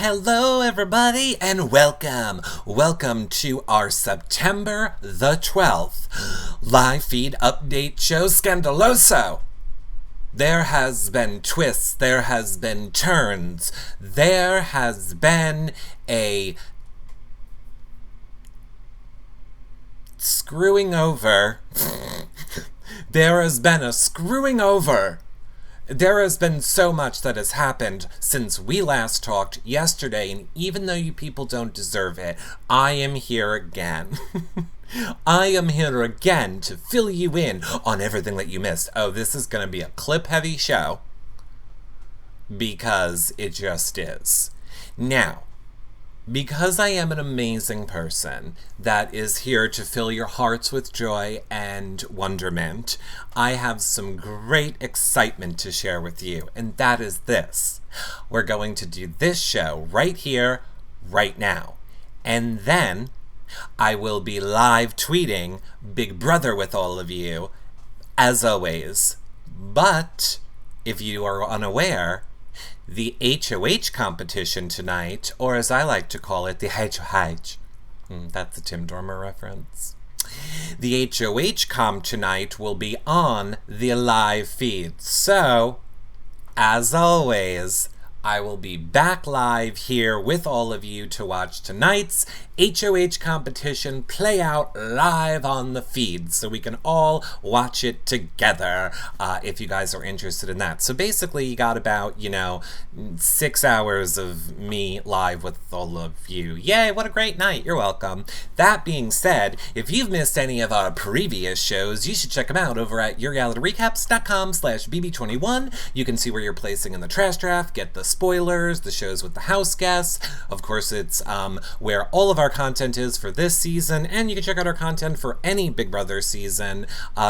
Hello everybody and welcome. Welcome to our September the 12th live feed update show Scandaloso. There has been twists, there has been turns, there has been a screwing over. There has been a screwing over. There has been so much that has happened since we last talked yesterday, and even though you people don't deserve it, I am here again. I am here again to fill you in on everything that you missed. Oh, this is going to be a clip-heavy show, because it just is. Now, because I am an amazing person that is here to fill your hearts with joy and wonderment, I have some great excitement to share with you, and that is this. We're going to do this show right here, right now. And then I will be live tweeting Big Brother with all of you, as always. But if you are unaware, the HOH competition tonight, or as I like to call it, the HOH. That's a Tim Dormer reference. The HOH comp tonight will be on the live feed. So, as always, I will be back live here with all of you to watch tonight's HOH competition play out live on the feed so we can all watch it together if you guys are interested in that. So basically you got about, 6 hours of me live with all of you. Yay, what a great night. You're welcome. That being said, if you've missed any of our previous shows, you should check them out over at yourrealityrecaps.com/bb21. You can see where you're placing in the trash draft, get the spoilers, the shows with the house guests. Of course, it's where all of our content is for this season, and you can check out our content for any Big Brother season.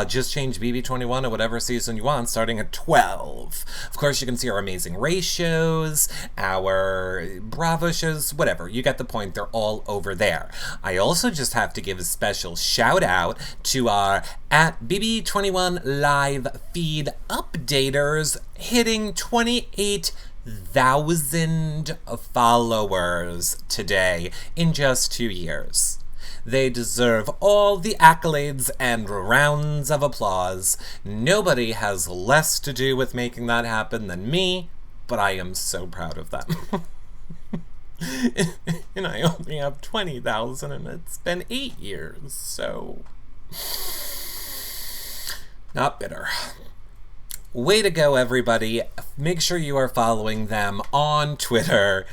Just change BB21 to whatever season you want, starting at 12. Of course, you can see our Amazing Race shows, our Bravo shows, whatever. You get the point. They're all over there. I also just have to give a special shout out to our at BB21 live feed updaters hitting 28,000 followers today in just 2 years. They deserve all the accolades and rounds of applause. Nobody has less to do with making that happen than me, but I am so proud of them. And I only have 20,000 and it's been 8 years, so not bitter. Way to go, everybody. Make sure you are following them on Twitter.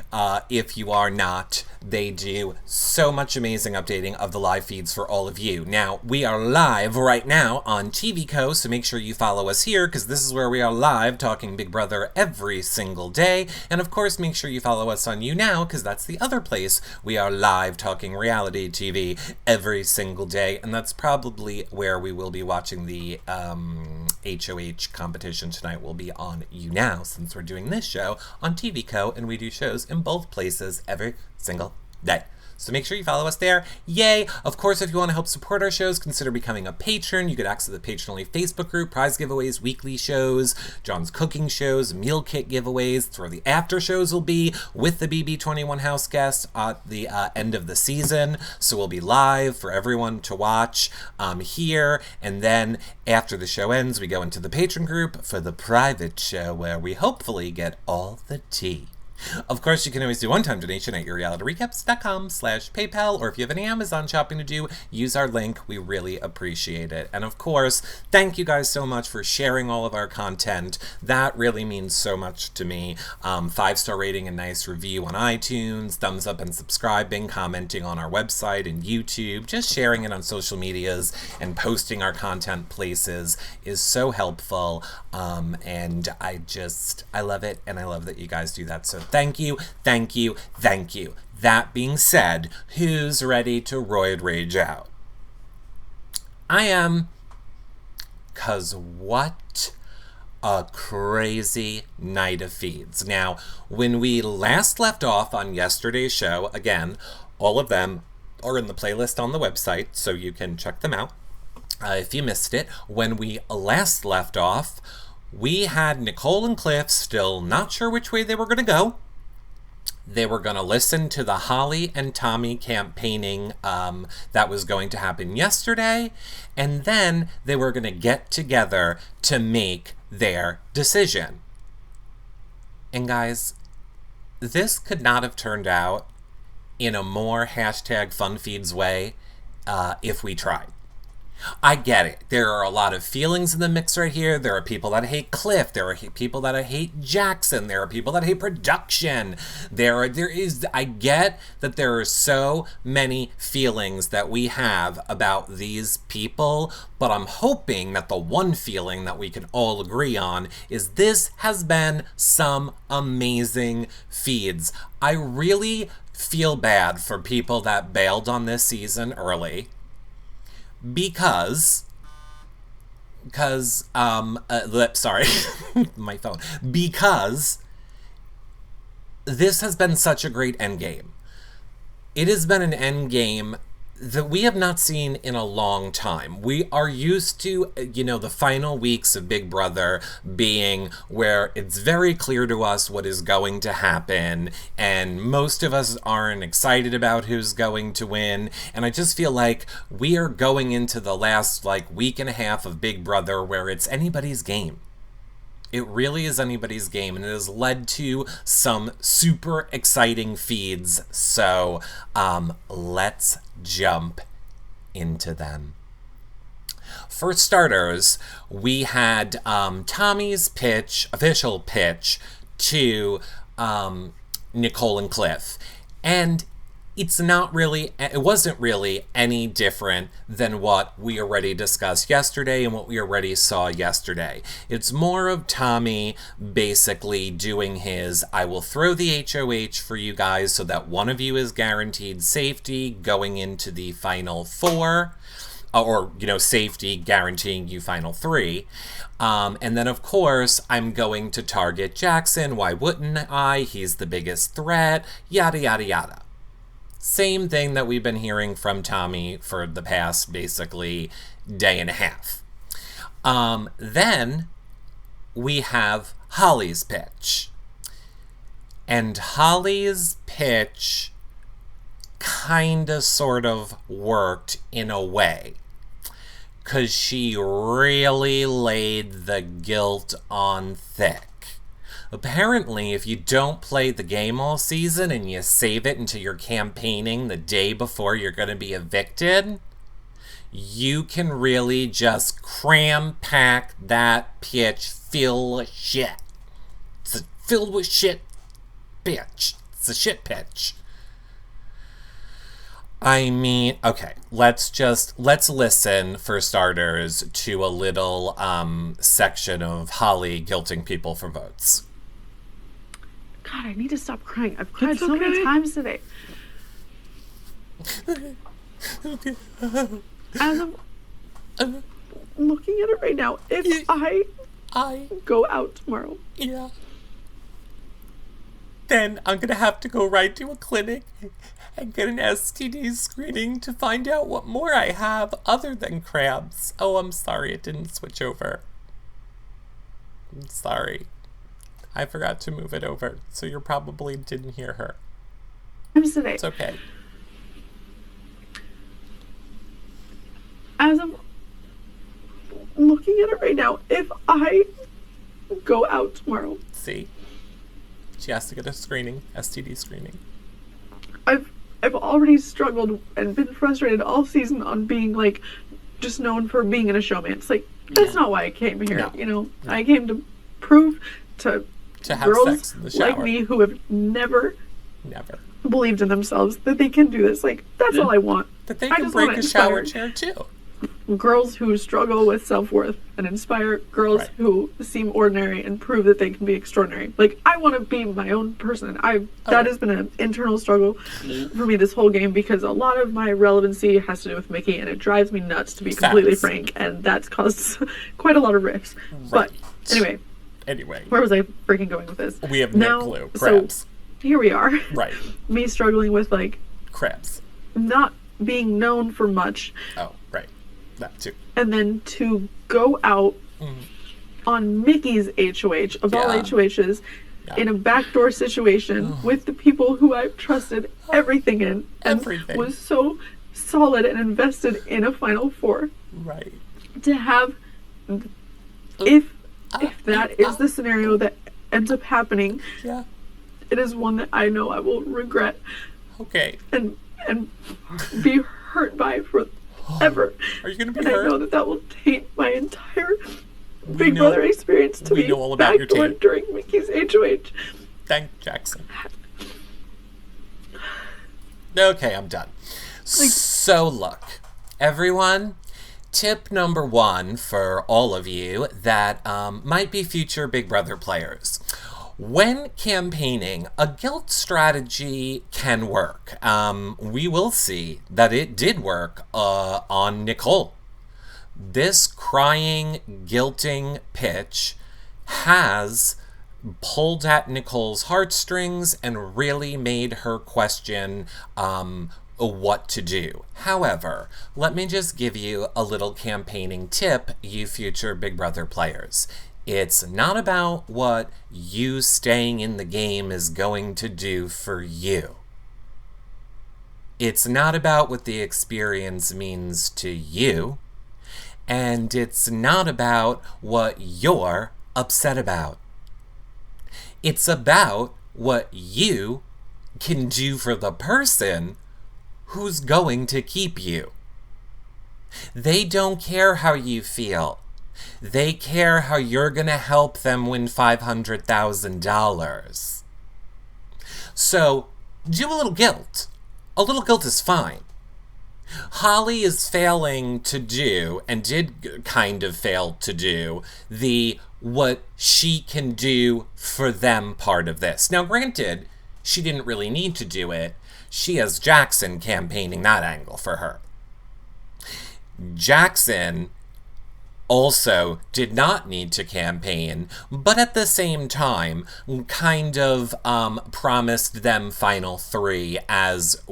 If you are not, they do so much amazing updating of the live feeds for all of you. Now, we are live right now on TVCo, so make sure you follow us here, because this is where we are live talking Big Brother every single day. And of course, make sure you follow us on YouNow, because that's the other place we are live talking reality TV every single day. And that's probably where we will be watching the HOH competition tonight. Will be on YouNow, since we're doing this show on TVCo, and we do shows in both places every single day. So make sure you follow us there. Yay! Of course, if you want to help support our shows, consider becoming a patron. You get access to the patron-only Facebook group, prize giveaways, weekly shows, John's cooking shows, meal kit giveaways. That's where the after shows will be with the BB21 house guests at the end of the season. So we'll be live for everyone to watch here. And then after the show ends, we go into the patron group for the private show where we hopefully get all the tea. Of course, you can always do one-time donation at yourrealityrecaps.com/PayPal, or if you have any Amazon shopping to do, use our link. We really appreciate it. And of course, thank you guys so much for sharing all of our content. That really means so much to me. 5-star rating and nice review on iTunes, thumbs up and subscribing, commenting on our website and YouTube, just sharing it on social medias and posting our content places is so helpful. And I love it, and I love that you guys do that. So thank you, thank you, thank you. That being said, who's ready to roid rage out? I am, 'cause what a crazy night of feeds. Now, when we last left off on yesterday's show, again, all of them are in the playlist on the website, so you can check them out if you missed it. When we last left off, we had Nicole and Cliff still not sure which way they were going to go. They were going to listen to the Holly and Tommy campaigning that was going to happen yesterday, and then they were going to get together to make their decision. And guys, this could not have turned out in a more #FunFeeds way if we tried. I get it. There are a lot of feelings in the mix right here. There are people that hate Cliff. There are people that hate Jackson. There are people that hate production. I get that there are so many feelings that we have about these people, but I'm hoping that the one feeling that we can all agree on is this has been some amazing feeds. I really feel bad for people that bailed on this season early. Because sorry, my phone. Because this has been such a great endgame. It has been an endgame that we have not seen in a long time. We are used to, the final weeks of Big Brother being where it's very clear to us what is going to happen, and most of us aren't excited about who's going to win. And I just feel like we are going into the last week and a half of Big Brother where it's anybody's game. It really is anybody's game, and it has led to some super exciting feeds. So let's jump into them. For starters, we had Tommy's official pitch to Nicole and Cliff. And it wasn't really any different than what we already discussed yesterday and what we already saw yesterday. It's more of Tommy basically doing his, I will throw the HOH for you guys so that one of you is guaranteed safety going into the final four, or, safety guaranteeing you final three. And then, of course, I'm going to target Jackson. Why wouldn't I? He's the biggest threat, yada, yada, yada. Same thing that we've been hearing from Tommy for the past, basically, day and a half. Then we have Holly's pitch. And Holly's pitch kinda sort of worked in a way, 'cause she really laid the guilt on thick. Apparently, if you don't play the game all season and you save it until you're campaigning the day before you're going to be evicted, you can really just cram-pack that pitch filled with shit. It's a filled with shit pitch. It's a shit pitch. I mean, okay, let's listen, for starters, to a little section of Holly guilting people for votes. God, I need to stop crying. I've cried so many times today. As I'm looking at it right now, if I go out tomorrow, then I'm gonna have to go right to a clinic and get an STD screening to find out what more I have other than crabs. Oh, I'm sorry, it didn't switch over. I'm sorry. I forgot to move it over, so you probably didn't hear her. Today. It's okay. As I'm looking at it right now, if I go out tomorrow. See? She has to get a screening, STD screening. I've already struggled and been frustrated all season on being just known for being in a showmance. That's not why I came here. No. I came to prove to have girls sex in the shower like me who have never believed in themselves that they can do this. That's all I want. That they can break a shower chair too. Girls who struggle with self-worth and inspire girls who seem ordinary and prove that they can be extraordinary. I want to be my own person. That has been an internal struggle for me this whole game, because a lot of my relevancy has to do with Mickey, and it drives me nuts, to be completely frank, and that's caused quite a lot of rifts. Right. But anyway, Anyway. Where was I freaking going with this? We have no clue. Crabs. So here we are. Right. Me struggling with, like... Crabs. Not being known for much. Oh, right. That too. And then to go out on Mickey's HOH, of all HOHs, in a backdoor situation with the people who I've trusted everything in. And was so solid and invested in a Final Four. Right. To have... If that is the scenario that ends up happening, it is one that I know I will regret. Okay. And be hurt by forever. Are you going to be hurt? And I know that will taint my entire Big Brother experience to be backdoored during Mickey's HOH. Thank Jackson. Okay, I'm done. So look, everyone, tip number 1 for all of you that might be future Big Brother players. When campaigning, a guilt strategy can work. We will see that it did work on Nicole. This crying, guilting pitch has pulled at Nicole's heartstrings and really made her question what to do. However, let me just give you a little campaigning tip, you future Big Brother players. It's not about what you staying in the game is going to do for you. It's not about what the experience means to you. And it's not about what you're upset about. It's about what you can do for the person who's going to keep you. They don't care how you feel. They care how you're going to help them win $500,000. So, do a little guilt. A little guilt is fine. Holly is failing to do, and did kind of fail to do, the what she can do for them part of this. Now, granted, she didn't really need to do it. She has Jackson campaigning that angle for her. Jackson also did not need to campaign, but at the same time kind of promised them Final 3 as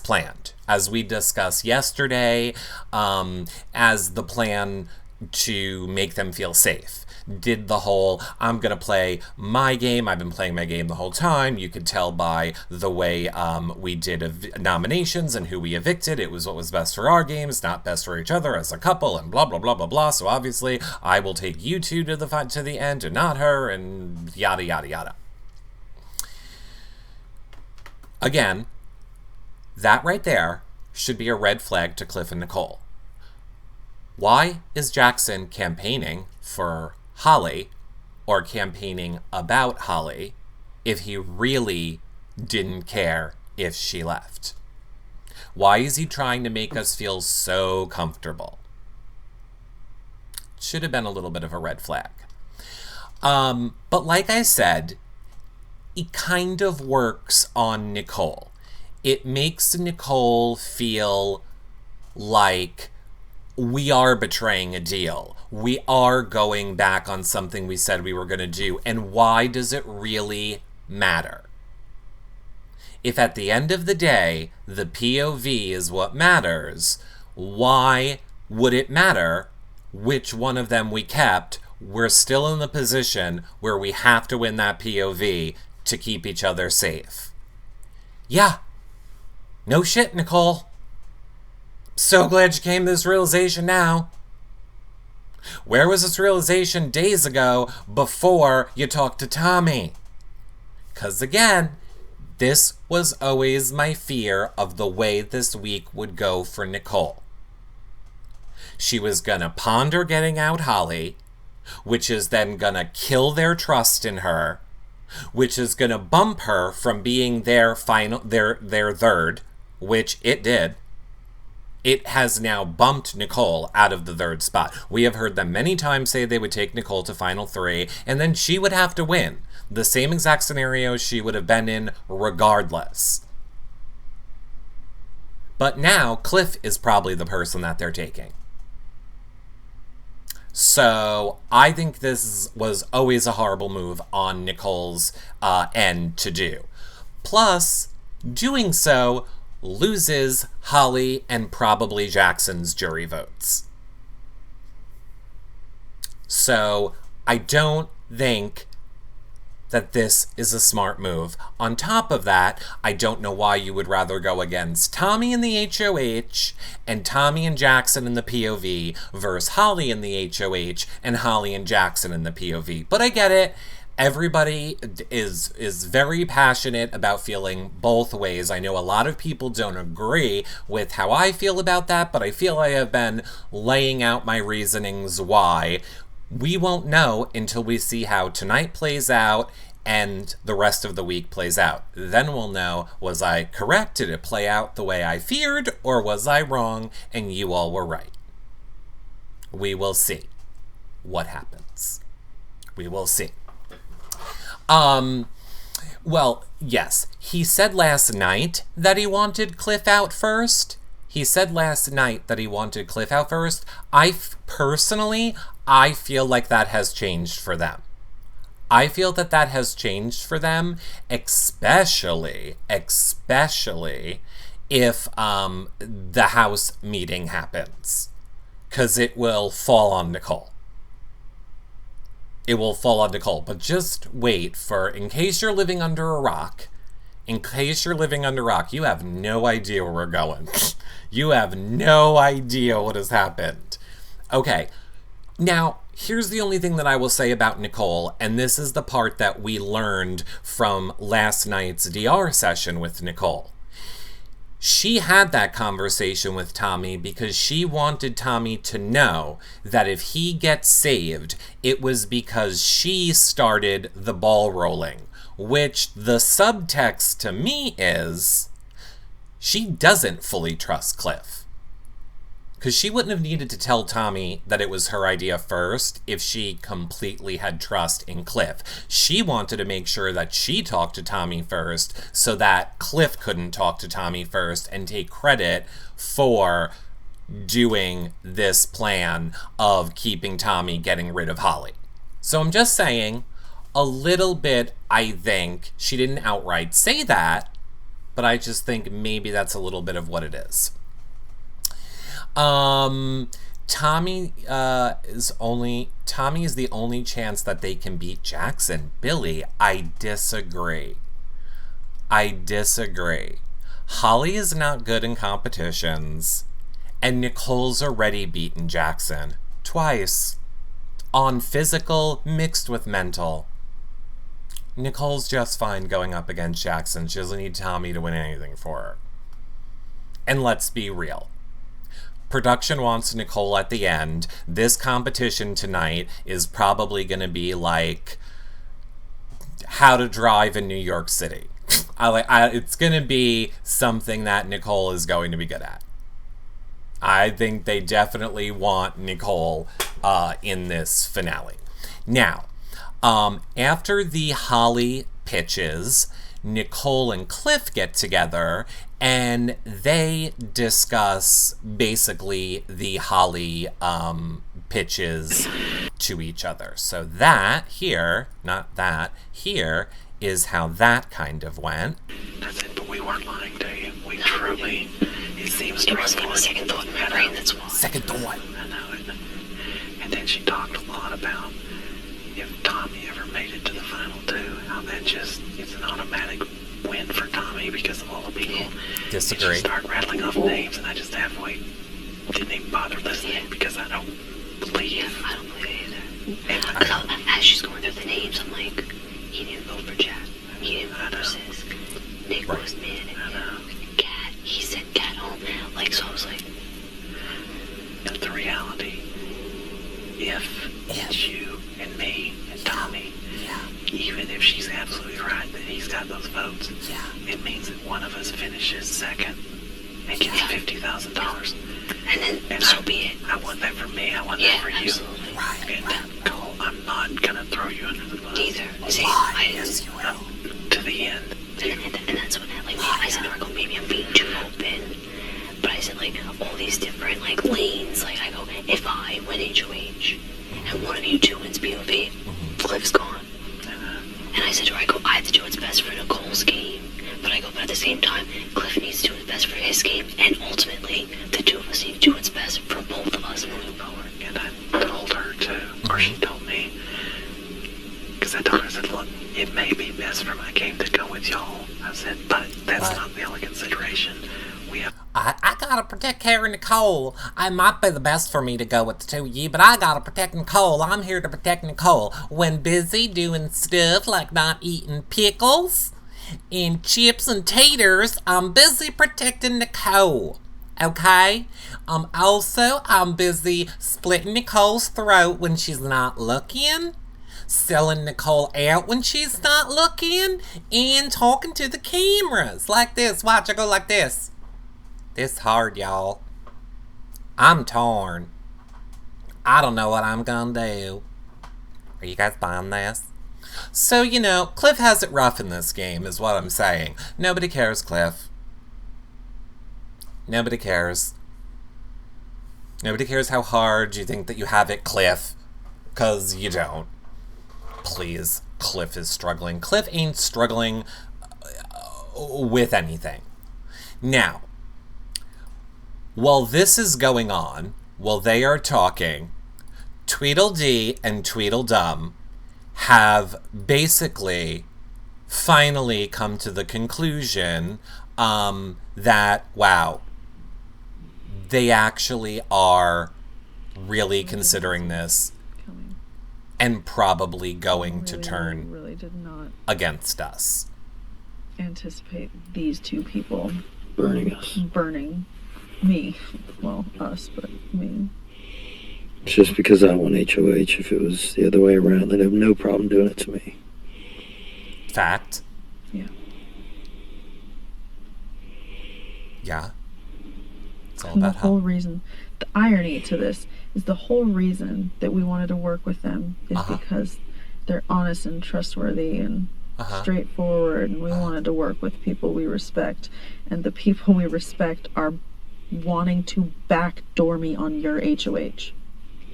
planned. As we discussed yesterday, as the plan to make them feel safe. Did the whole, I'm going to play my game. I've been playing my game the whole time. You could tell by the way we did nominations and who we evicted. It was what was best for our games, not best for each other as a couple, and blah, blah, blah, blah, blah. So obviously, I will take you two to the end and not her, and yada, yada, yada. Again, that right there should be a red flag to Cliff and Nicole. Why is Jackson campaigning for Holly, or campaigning about Holly, if he really didn't care if she left? Why is he trying to make us feel so comfortable? Should have been a little bit of a red flag. But like I said, it kind of works on Nicole. It makes Nicole feel like we are betraying a deal. We are going back on something we said we were going to do. And why does it really matter? If at the end of the day, the POV is what matters, why would it matter which one of them we kept? We're still in the position where we have to win that POV to keep each other safe. Yeah. No shit, Nicole. So glad you came to this realization now. Where was this realization days ago before you talked to Tommy? Because again, this was always my fear of the way this week would go for Nicole. She was gonna ponder getting out Holly, which is then gonna kill their trust in her, which is gonna bump her from being their third, which it did. It has now bumped Nicole out of the third spot. We have heard them many times say they would take Nicole to Final 3, and then she would have to win. The same exact scenario she would have been in regardless. But now, Cliff is probably the person that they're taking. So I think this was always a horrible move on Nicole's end to do. Plus, doing so loses Holly and probably Jackson's jury votes. So I don't think that this is a smart move. On top of that, I don't know why you would rather go against Tommy in the HOH and Tommy and Jackson in the POV versus Holly in the HOH and Holly and Jackson in the POV. But I get it. Everybody is very passionate about feeling both ways. I know a lot of people don't agree with how I feel about that, but I feel I have been laying out my reasonings why. We won't know until we see how tonight plays out and the rest of the week plays out. Then we'll know, was I correct? Did it play out the way I feared? Or was I wrong and you all were right? We will see what happens. We will see. Well, yes, he said last night that he wanted Cliff out first. Personally, I feel like that has changed for them. Especially if the house meeting happens. Because it will fall on Nicole. But just wait for, in case you're living under a rock, you have no idea where we're going. You have no idea what has happened. Okay, now, here's the only thing that I will say about Nicole, and this is the part that we learned from last night's DR session with Nicole. She had that conversation with Tommy because she wanted Tommy to know that if he gets saved, it was because she started the ball rolling, which the subtext to me is she doesn't fully trust Cliff. Because she wouldn't have needed to tell Tommy that it was her idea first if she completely had trust in Cliff. She wanted to make sure that she talked to Tommy first so that Cliff couldn't talk to Tommy first and take credit for doing this plan of keeping Tommy getting rid of Holly. So I'm just saying, a little bit, I think, she didn't outright say that, but I just think maybe that's a little bit of what it is. Tommy is the only chance that they can beat Jackson. Billy, I disagree. Holly is not good in competitions, and Nicole's already beaten Jackson twice on physical mixed with mental. Nicole's just fine going up against Jackson. She doesn't need Tommy to win anything for her. And let's be real. Production wants Nicole at the end. This competition tonight is probably going to be like how to drive in New York City. It's going to be something that Nicole is going to be good at. I think they definitely want Nicole in this finale. Now, after the Holly pitches, Nicole and Cliff get together and they discuss basically the Holly pitches to each other. So that here, not that, here is how that kind of went. That's it, but we weren't lying to you. We truly, it seems to was like a second thought in my brain, that's why. Second thought. I know it. And then she talked a lot about if Tommy ever made it to the final two, how that just, it's an automatic win for Tommy because of all the people. Disagree. And she started rattling off names, and I just halfway didn't even bother listening because I don't believe. I don't believe And either. As she's going through the names, I'm like, he didn't vote for Jack. He didn't vote for Sis. Nick was mad at him. Cat. He said Cat home. Like, so I was like, and the reality, if it's you and me and Tommy, even if she's absolutely right that he's got those votes, it means that one of us finishes second and gets $50,000. and then so be it. I want that for me. I want that for you. Absolutely. And Cole, I'm not gonna throw you under the bus. Neither. See, I Yes, you will. To the end. and that's what, like, I said, Marco, maybe I'm being too open. But I said, like, all these different, like, lanes. Like, I go, if I win HOH, and one of you two wins POV. Cliff's gone. And I said to her, I have to do what's best for Nicole's game. But but at the same time, Cliff needs to do what's best for his game. And ultimately, the two of us need to do what's best for both of us moving forward. And I told her too, or she told me. Because I told her, I said, look, it may be best for my game to go with y'all. I said, but that's not the only consideration. We have. I gotta protect Carrie Nicole. It might be the best for me to go with the two of you, but I gotta protect Nicole. I'm here to protect Nicole. When busy doing stuff like not eating pickles and chips and taters, I'm busy protecting Nicole. Okay? I'm busy splitting Nicole's throat when she's not looking, selling Nicole out when she's not looking, and talking to the cameras like this. Watch, I go like this. This hard, y'all. I'm torn. I don't know what I'm gonna do. Are you guys buying this? So, Cliff has it rough in this game, is what I'm saying. Nobody cares, Cliff. Nobody cares. Nobody cares how hard you think that you have it, Cliff. 'Cause you don't. Please, Cliff is struggling. Cliff ain't struggling with anything. Now, while this is going on, while they are talking, Tweedledee and Tweedledum have basically finally come to the conclusion that, wow, they actually are really considering this and probably going to turn really did not against us. Anticipate these two people burning me. Well, us, but me. It's just because I want HOH. If it was the other way around, they'd have no problem doing it to me. Fact. Yeah. Yeah. It's all And about the whole reason, the irony to this is the whole reason that we wanted to work with them is because they're honest and trustworthy and straightforward, and we wanted to work with people we respect, and the people we respect are wanting to backdoor me on your HOH.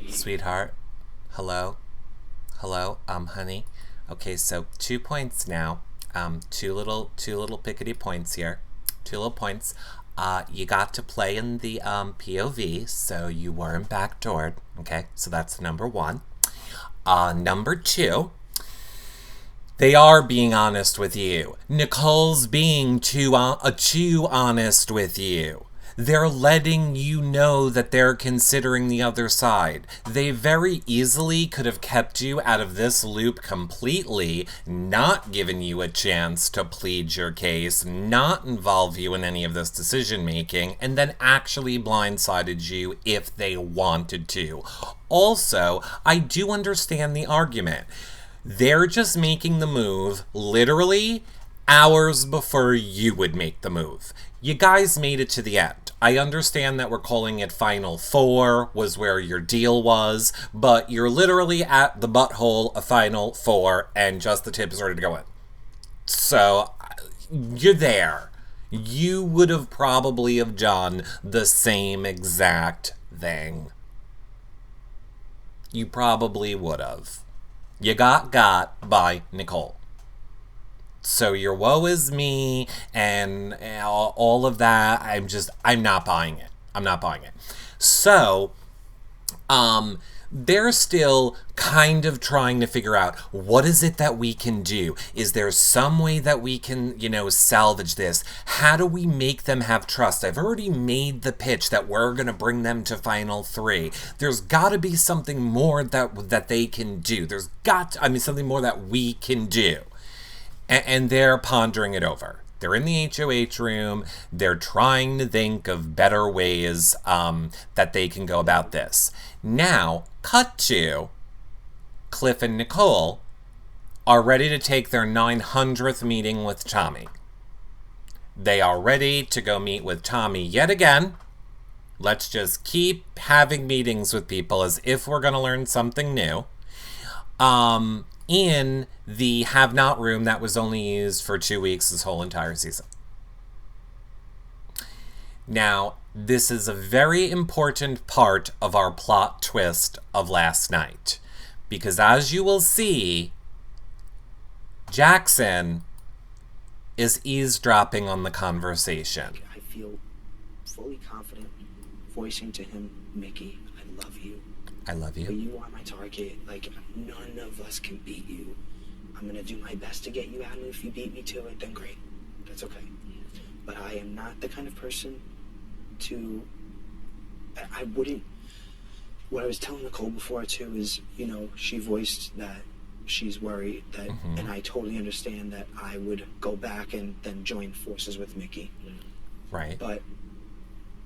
Sweetheart, hello, honey. Okay, so 2 points now. Two little pickety points here. 2 little points. You got to play in the POV, so you weren't backdoored. Okay, so that's number 1. Number 2. They are being honest with you. Nicole's being too honest with you. They're letting you know that they're considering the other side. They very easily could have kept you out of this loop completely, not given you a chance to plead your case, not involve you in any of this decision making, and then actually blindsided you if they wanted to. Also, I do understand the argument. They're just making the move, literally, hours before you would make the move. You guys made it to the end. I understand that we're calling it Final 4, was where your deal was, but you're literally at the butthole of Final 4, and just the tip is ready to go in. So, you're there. You would have probably have done the same exact thing. You probably would have. You got by Nicole. So your woe is me and all of that, I'm not buying it. I'm not buying it. So, they're still kind of trying to figure out, what is it that we can do? Is there some way that we can, salvage this? How do we make them have trust? I've already made the pitch that we're going to bring them to Final 3. There's got to be something more that they can do. Something more that we can do. And they're pondering it over. They're in the HOH room. They're trying to think of better ways that they can go about this. Now, cut to Cliff and Nicole are ready to take their 900th meeting with Tommy. They are ready to go meet with Tommy yet again. Let's just keep having meetings with people as if we're going to learn something new. In the Have Not room that was only used for 2 weeks this whole entire season. Now, this is a very important part of our plot twist of last night. Because as you will see, Jackson is eavesdropping on the conversation. I feel fully confident voicing to him, Mickey, I love you. I love But you. you are my target. Like, none of us can beat you. I'm gonna do my best to get you out, and if you beat me to it, then great. That's okay. But I am not the kind of person to... I wouldn't... What I was telling Nicole before, too, is, you know, she voiced that she's worried that, and I totally understand that I would go back and then join forces with Mickey. Right. But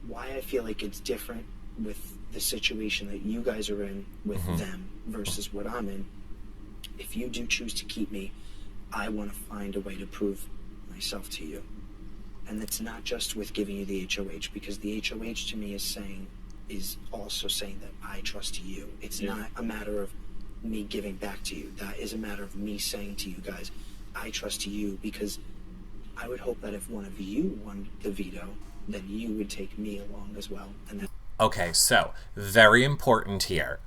why I feel like it's different with the situation that you guys are in with them versus what I'm in, if you do choose to keep me, I want to find a way to prove myself to you. And it's not just with giving you the HOH, because the HOH to me is also saying that I trust you. It's not a matter of me giving back to you. That is a matter of me saying to you guys, I trust you, because I would hope that if one of you won the veto, then you would take me along as well. And that... Okay, so very important here.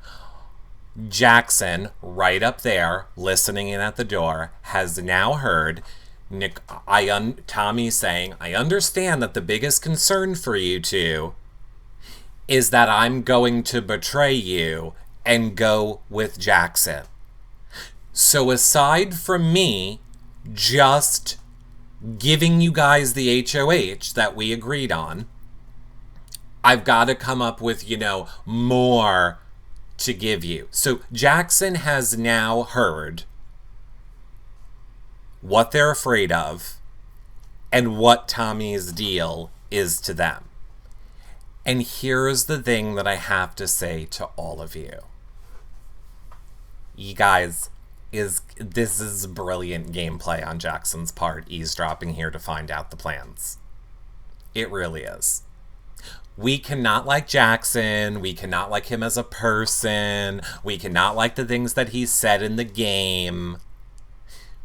Jackson, right up there, listening in at the door, has now heard Tommy saying, I understand that the biggest concern for you two is that I'm going to betray you and go with Jackson. So aside from me just giving you guys the HOH that we agreed on, I've got to come up with, more to give you. So Jackson has now heard what they're afraid of and what Tommy's deal is to them. And here's the thing that I have to say to all of you. You guys, this is brilliant gameplay on Jackson's part, eavesdropping here to find out the plans. It really is. We cannot like Jackson. We cannot like him as a person. We cannot like the things that he said in the game.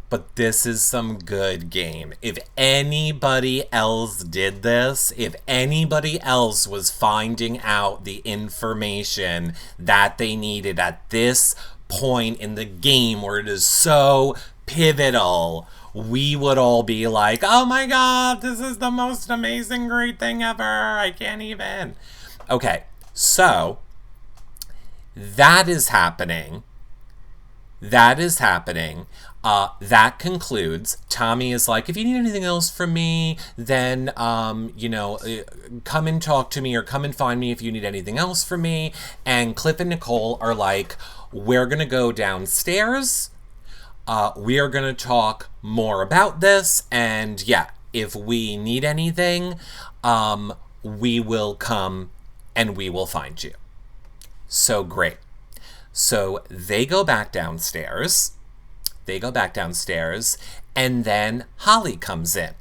But this is some good game. If anybody else did this, if anybody else was finding out the information that they needed at this point in the game where it is so pivotal, we would all be like, oh my god, this is the most amazing, great thing ever. I can't even. Okay, so that is happening. That is happening. That concludes. Tommy is like, if you need anything else from me, then, come and talk to me or come and find me if you need anything else from me. And Cliff and Nicole are like, we're going to go downstairs. We are going to talk more about this. And yeah, if we need anything, we will come and we will find you. So great. So they go back downstairs. And then Holly comes in.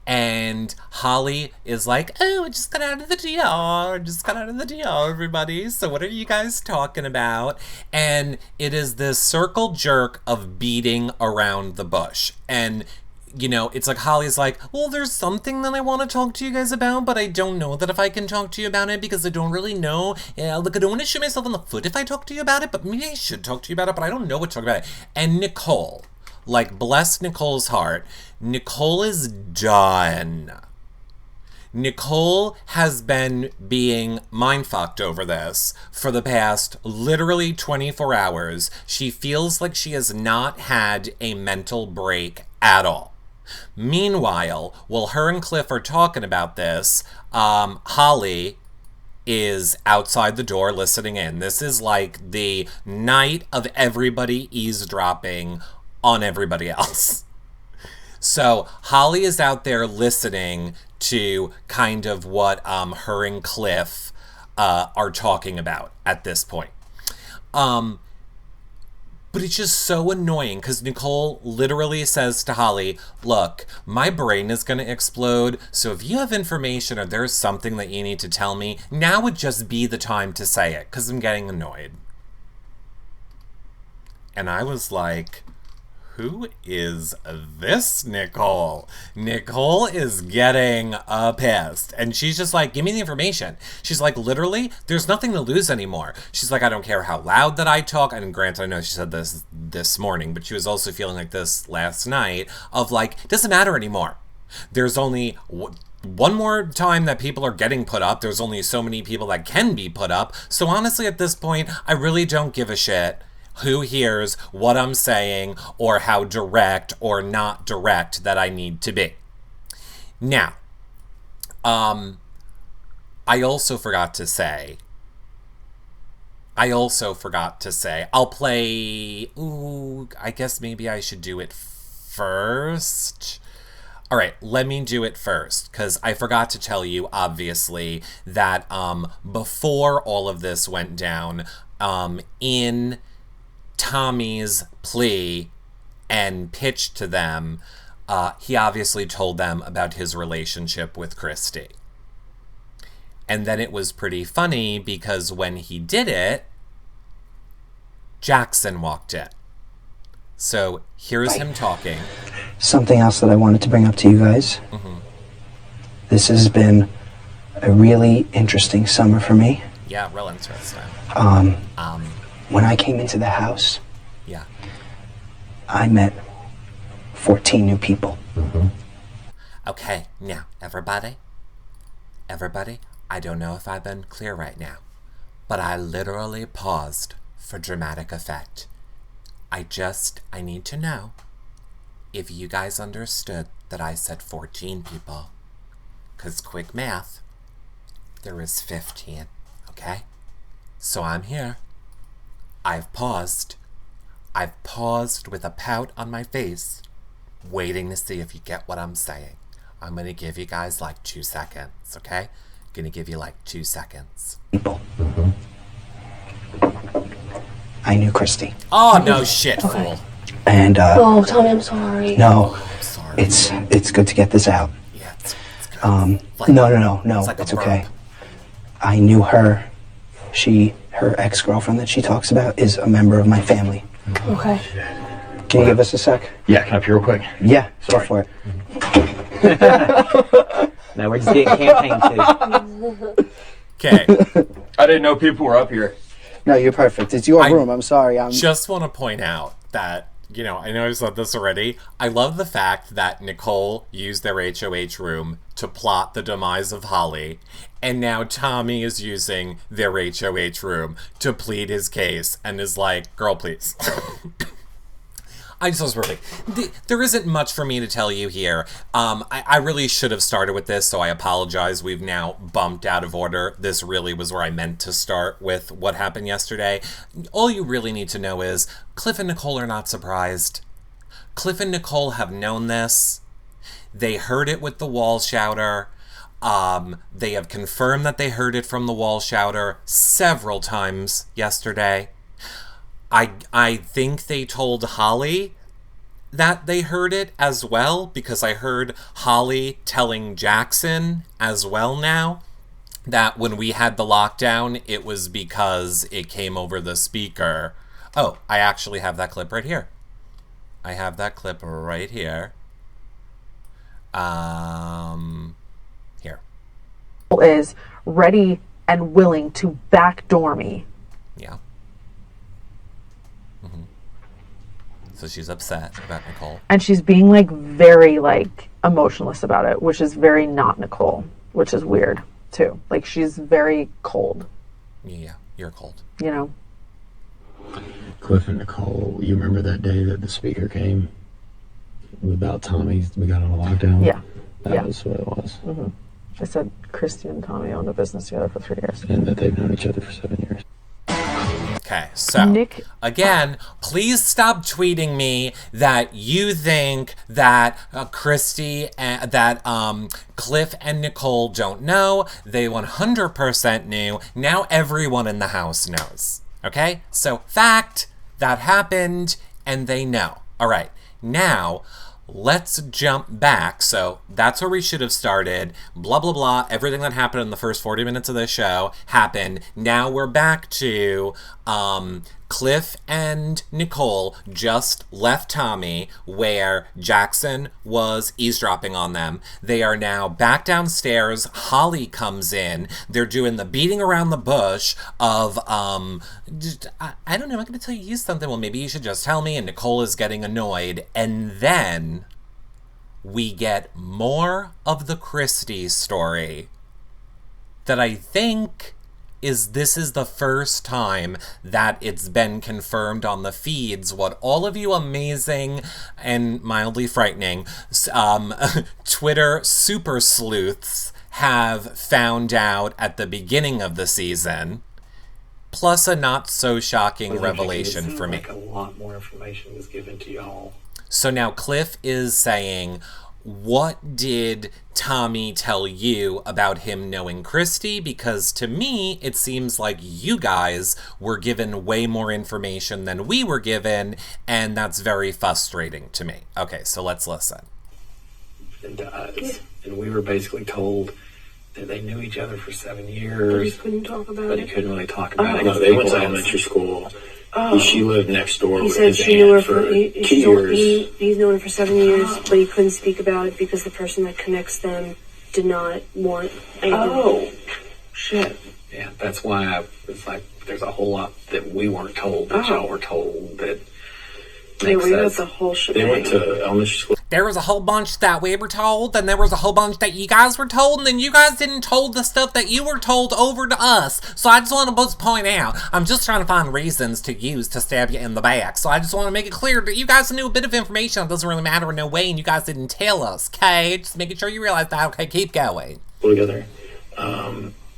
And Holly is like, oh, I just got out of the DR. Everybody. So what are you guys talking about? And it is this circle jerk of beating around the bush. And it's like Holly's like, well, there's something that I want to talk to you guys about, but I don't know that if I can talk to you about it because I don't really know. Look, I don't want to shoot myself in the foot if I talk to you about it, but maybe I should talk to you about it, but I don't know what to talk about it. And Nicole, bless Nicole's heart, Nicole is done. Nicole has been being mindfucked over this for the past literally 24 hours. She feels like she has not had a mental break at all. Meanwhile, while her and Cliff are talking about this, Holly is outside the door listening in. This is like the night of everybody eavesdropping on everybody else. So Holly is out there listening to kind of what her and Cliff are talking about at this point. But it's just so annoying because Nicole literally says to Holly, look, my brain is going to explode. So if you have information or there's something that you need to tell me, now would just be the time to say it because I'm getting annoyed. And I was like, who is this Nicole? Nicole is getting pissed. And she's just like, give me the information. She's like, literally, there's nothing to lose anymore. She's like, I don't care how loud that I talk. And granted, I know she said this morning, but she was also feeling like this last night of like, it doesn't matter anymore. There's only one more time that people are getting put up. There's only so many people that can be put up. So honestly, at this point, I really don't give a shit who hears what I'm saying or how direct or not direct that I need to be. Now, I also forgot to say, I'll play, I guess maybe I should do it first. All right, let me do it first, because I forgot to tell you, obviously, that before all of this went down, in Tommy's plea and pitch to them, he obviously told them about his relationship with Christy. And then it was pretty funny because when he did it, Jackson walked in. So here's him talking. Something else that I wanted to bring up to you guys. This has been a really interesting summer for me. Yeah, real interesting. When I came into the house, Yeah. I met 14 new people. Okay, now, everybody, I don't know if I've been clear right now, but I literally paused for dramatic effect. I need to know if you guys understood that I said 14 people. Because quick math, there is 15, okay? So I'm here. I've paused with a pout on my face, waiting to see if you get what I'm saying. I'm gonna give you guys like 2 seconds, okay? Gonna give you like 2 seconds. People. I knew Christy. Oh, no shit, fool. And, Oh, Tommy, I'm sorry. no, I'm sorry. it's good to get this out. Yeah, it's good. No, It's like a it's okay. burp. I knew her. Her ex-girlfriend that she talks about is a member of my family. Okay. Can you give us a sec? Yeah, can I pee real quick? Yeah, go for it. Now we're just getting campaign too. Okay. I didn't know people were up here. No, you're perfect. It's your room. I'm sorry. Just want to point out that, you know, I know I've said this already. I love the fact that Nicole used their HOH room to plot the demise of Holly, and now Tommy is using their HOH room to plead his case and is like, girl, please. I just was really... There isn't much for me to tell you here. I really should have started with this, so I apologize. We've now bumped out of order. This really was where I meant to start with what happened yesterday. All you really need to know is Cliff and Nicole are not surprised. Cliff and Nicole have known this. They heard it with the wall shouter. They have confirmed that they heard it from the wall shouter several times yesterday. I think they told Holly that they heard it as well, because I heard Holly telling Jackson as well now that when we had the lockdown, it was because it came over the speaker. Oh, I actually have that clip right here. I have that clip right here. Here. Is ready and willing to backdoor me. Yeah. So she's upset about Nicole. And she's being like very like emotionless about it, which is very not Nicole, which is weird too. Like she's very cold. Yeah, you're cold. You know? Cliff and Nicole, you remember that day that the speaker came? It was about Tommy. We got on a lockdown. Yeah. That was what it was. I said Christy and Tommy owned a business together for 3 years. And that they've known each other for 7 years. Okay, so, Nick- again, please stop tweeting me that you think that Christy and that Cliff and Nicole don't know. They 100% knew. Now everyone in the house knows. Okay? So, fact, that happened, and they know. All right, now... let's jump back. So that's where we should have started. Blah, blah, blah. Everything that happened in the first 40 minutes of this show happened. Now we're back to Cliff and Nicole just left Tommy where Jackson was eavesdropping on them. They are now back downstairs. Holly comes in. They're doing the beating around the bush of, I don't know, I'm going to tell you something. Well, maybe you should just tell me. And Nicole is getting annoyed. And then we get more of the Christie story that I think this is the first time that it's been confirmed on the feeds what all of you amazing and mildly frightening Twitter super sleuths have found out at the beginning of the season, plus a not so shocking revelation for me. Like a lot more information was given to y'all. So now Cliff is saying, what did Tommy tell you about him knowing Christie? Because to me, it seems like you guys were given way more information than we were given, and that's very frustrating to me. Okay, so let's listen. And we were basically told that they knew each other for 7 years. But he couldn't talk about But it. he couldn't really talk about it. No, they went to elementary school. She lived next door He with said his she knew her aunt for 2 years. He's known her for 7 years, but he couldn't speak about it because the person that connects them did not want anything. Oh, shit. Yeah, that's why I was like, there's a whole lot that we weren't told that y'all were told that Yeah, makes we got sense. the whole shit. They went to elementary school. There was a whole bunch that we were told, and there was a whole bunch that you guys were told, and then you guys didn't told the stuff that you were told over to us. So I just want to point out, I'm just trying to find reasons to use to stab you in the back. So I just want to make it clear that you guys knew a bit of information that doesn't really matter in no way, and you guys didn't tell us, okay? Just making sure you realize that. Okay, keep going. Together.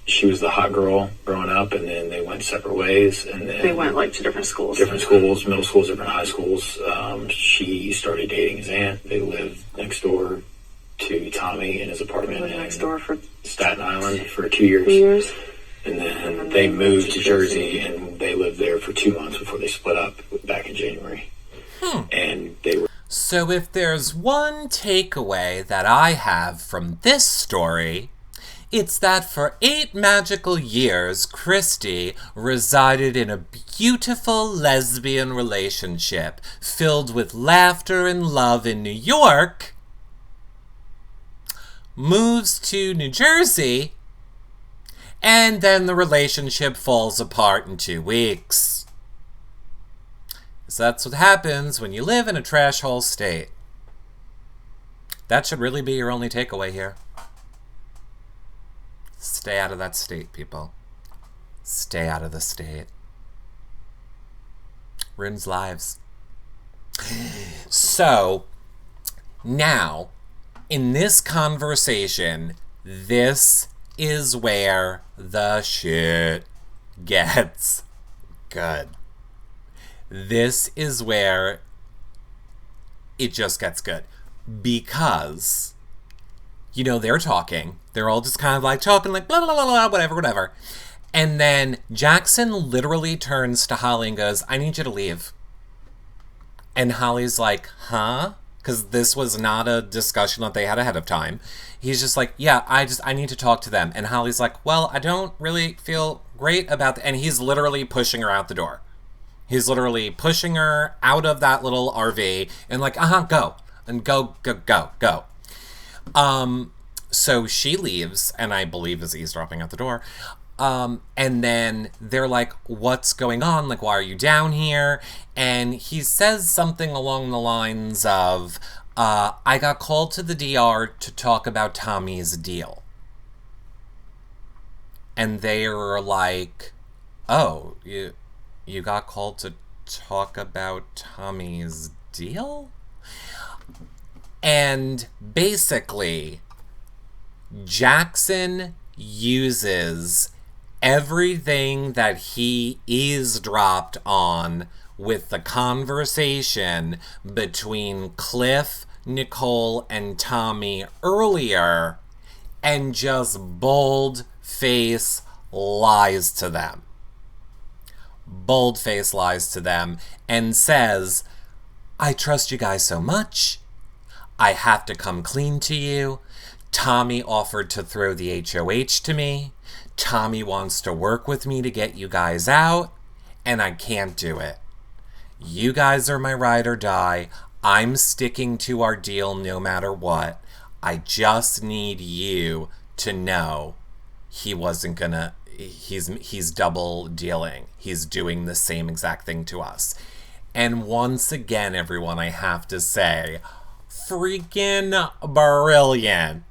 She was the hot girl growing up, and then they went separate ways. And then They went like to different schools. different schools, middle schools, different high schools. She started dating his aunt. They lived next door to Tommy in his apartment Lived in next door for Staten Island for 2 years. 2 years. And then they moved to Jersey, and they lived there for 2 months before they split up back in January. And they were So if there's one takeaway that I have from this story, it's that for 8 magical years, Christie resided in a beautiful lesbian relationship filled with laughter and love in New York, moves to New Jersey, and then the relationship falls apart in 2 weeks. So that's what happens when you live in a trash hole state. That should really be your only takeaway here. Stay out of that state, people. Stay out of the state. Ruins lives. So, now, in this conversation, this is where the shit gets good. This is where it just gets good. Because, you know, they're talking. They're all just kind of like talking like blah, blah, blah, blah, whatever, whatever. And then Jackson literally turns to Holly and goes, I need you to leave. And Holly's like, huh? Because this was not a discussion that they had ahead of time. He's just like, yeah, I need to talk to them. And Holly's like, well, I don't really feel great about and he's literally pushing her out the door. He's literally pushing her out of that little RV and like, go. And go. So she leaves, and I believe is eavesdropping at the door. And then they're like, what's going on? Like, why are you down here? And he says something along the lines of, I got called to the DR to talk about Tommy's deal. And they are like, oh, you got called to talk about Tommy's deal? And basically, Jackson uses everything that he eavesdropped on with the conversation between Cliff, Nicole, and Tommy earlier and just bold-face lies to them. Bold-face lies to them and says, I trust you guys so much. I have to come clean to you. Tommy offered to throw the HOH to me. Tommy wants to work with me to get you guys out. and I can't do it. You guys are my ride or die. I'm sticking to our deal no matter what. I just need you to know he wasn't gonna, he's double dealing. He's doing the same exact thing to us. And once again, everyone, I have to say, freaking brilliant.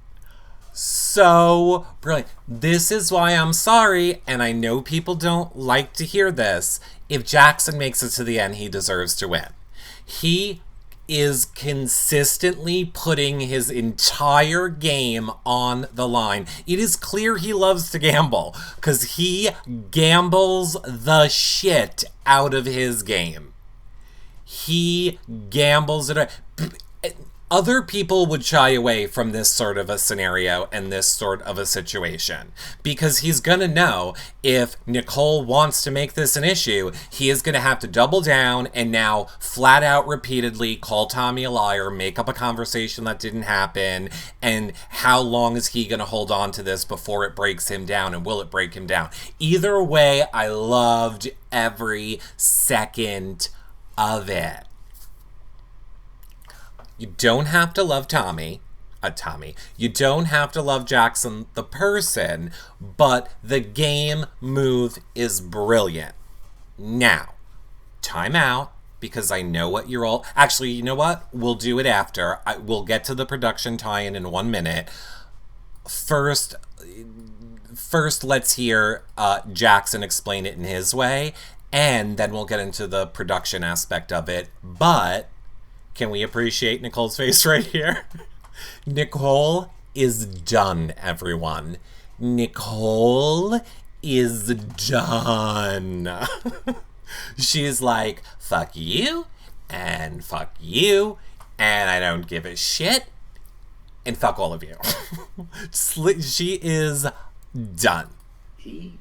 So brilliant. This is why I'm sorry, and I know people don't like to hear this. If Jackson makes it to the end, he deserves to win. He is consistently putting his entire game on the line. It is clear he loves to gamble, because he gambles the shit out of his game. He gambles it. Other people would shy away from this sort of a scenario and this sort of a situation, because he's gonna know if Nicole wants to make this an issue, he is gonna have to double down and now flat out repeatedly call Tommy a liar, make up a conversation that didn't happen, and how long is he gonna hold on to this before it breaks him down, and will it break him down? Either way, I loved every second of it. You don't have to love Tommy. You don't have to love Jackson, the person, but the game move is brilliant. Now, time out, because I know what you're all... Actually, you know what? We'll do it after. We'll get to the production tie-in in 1 minute. First, let's hear Jackson explain it in his way, and then we'll get into the production aspect of it. But... can we appreciate Nicole's face right here? Nicole is done, everyone. Nicole is done. She's like, fuck you, and fuck you, and I don't give a shit, and fuck all of you. She is done. He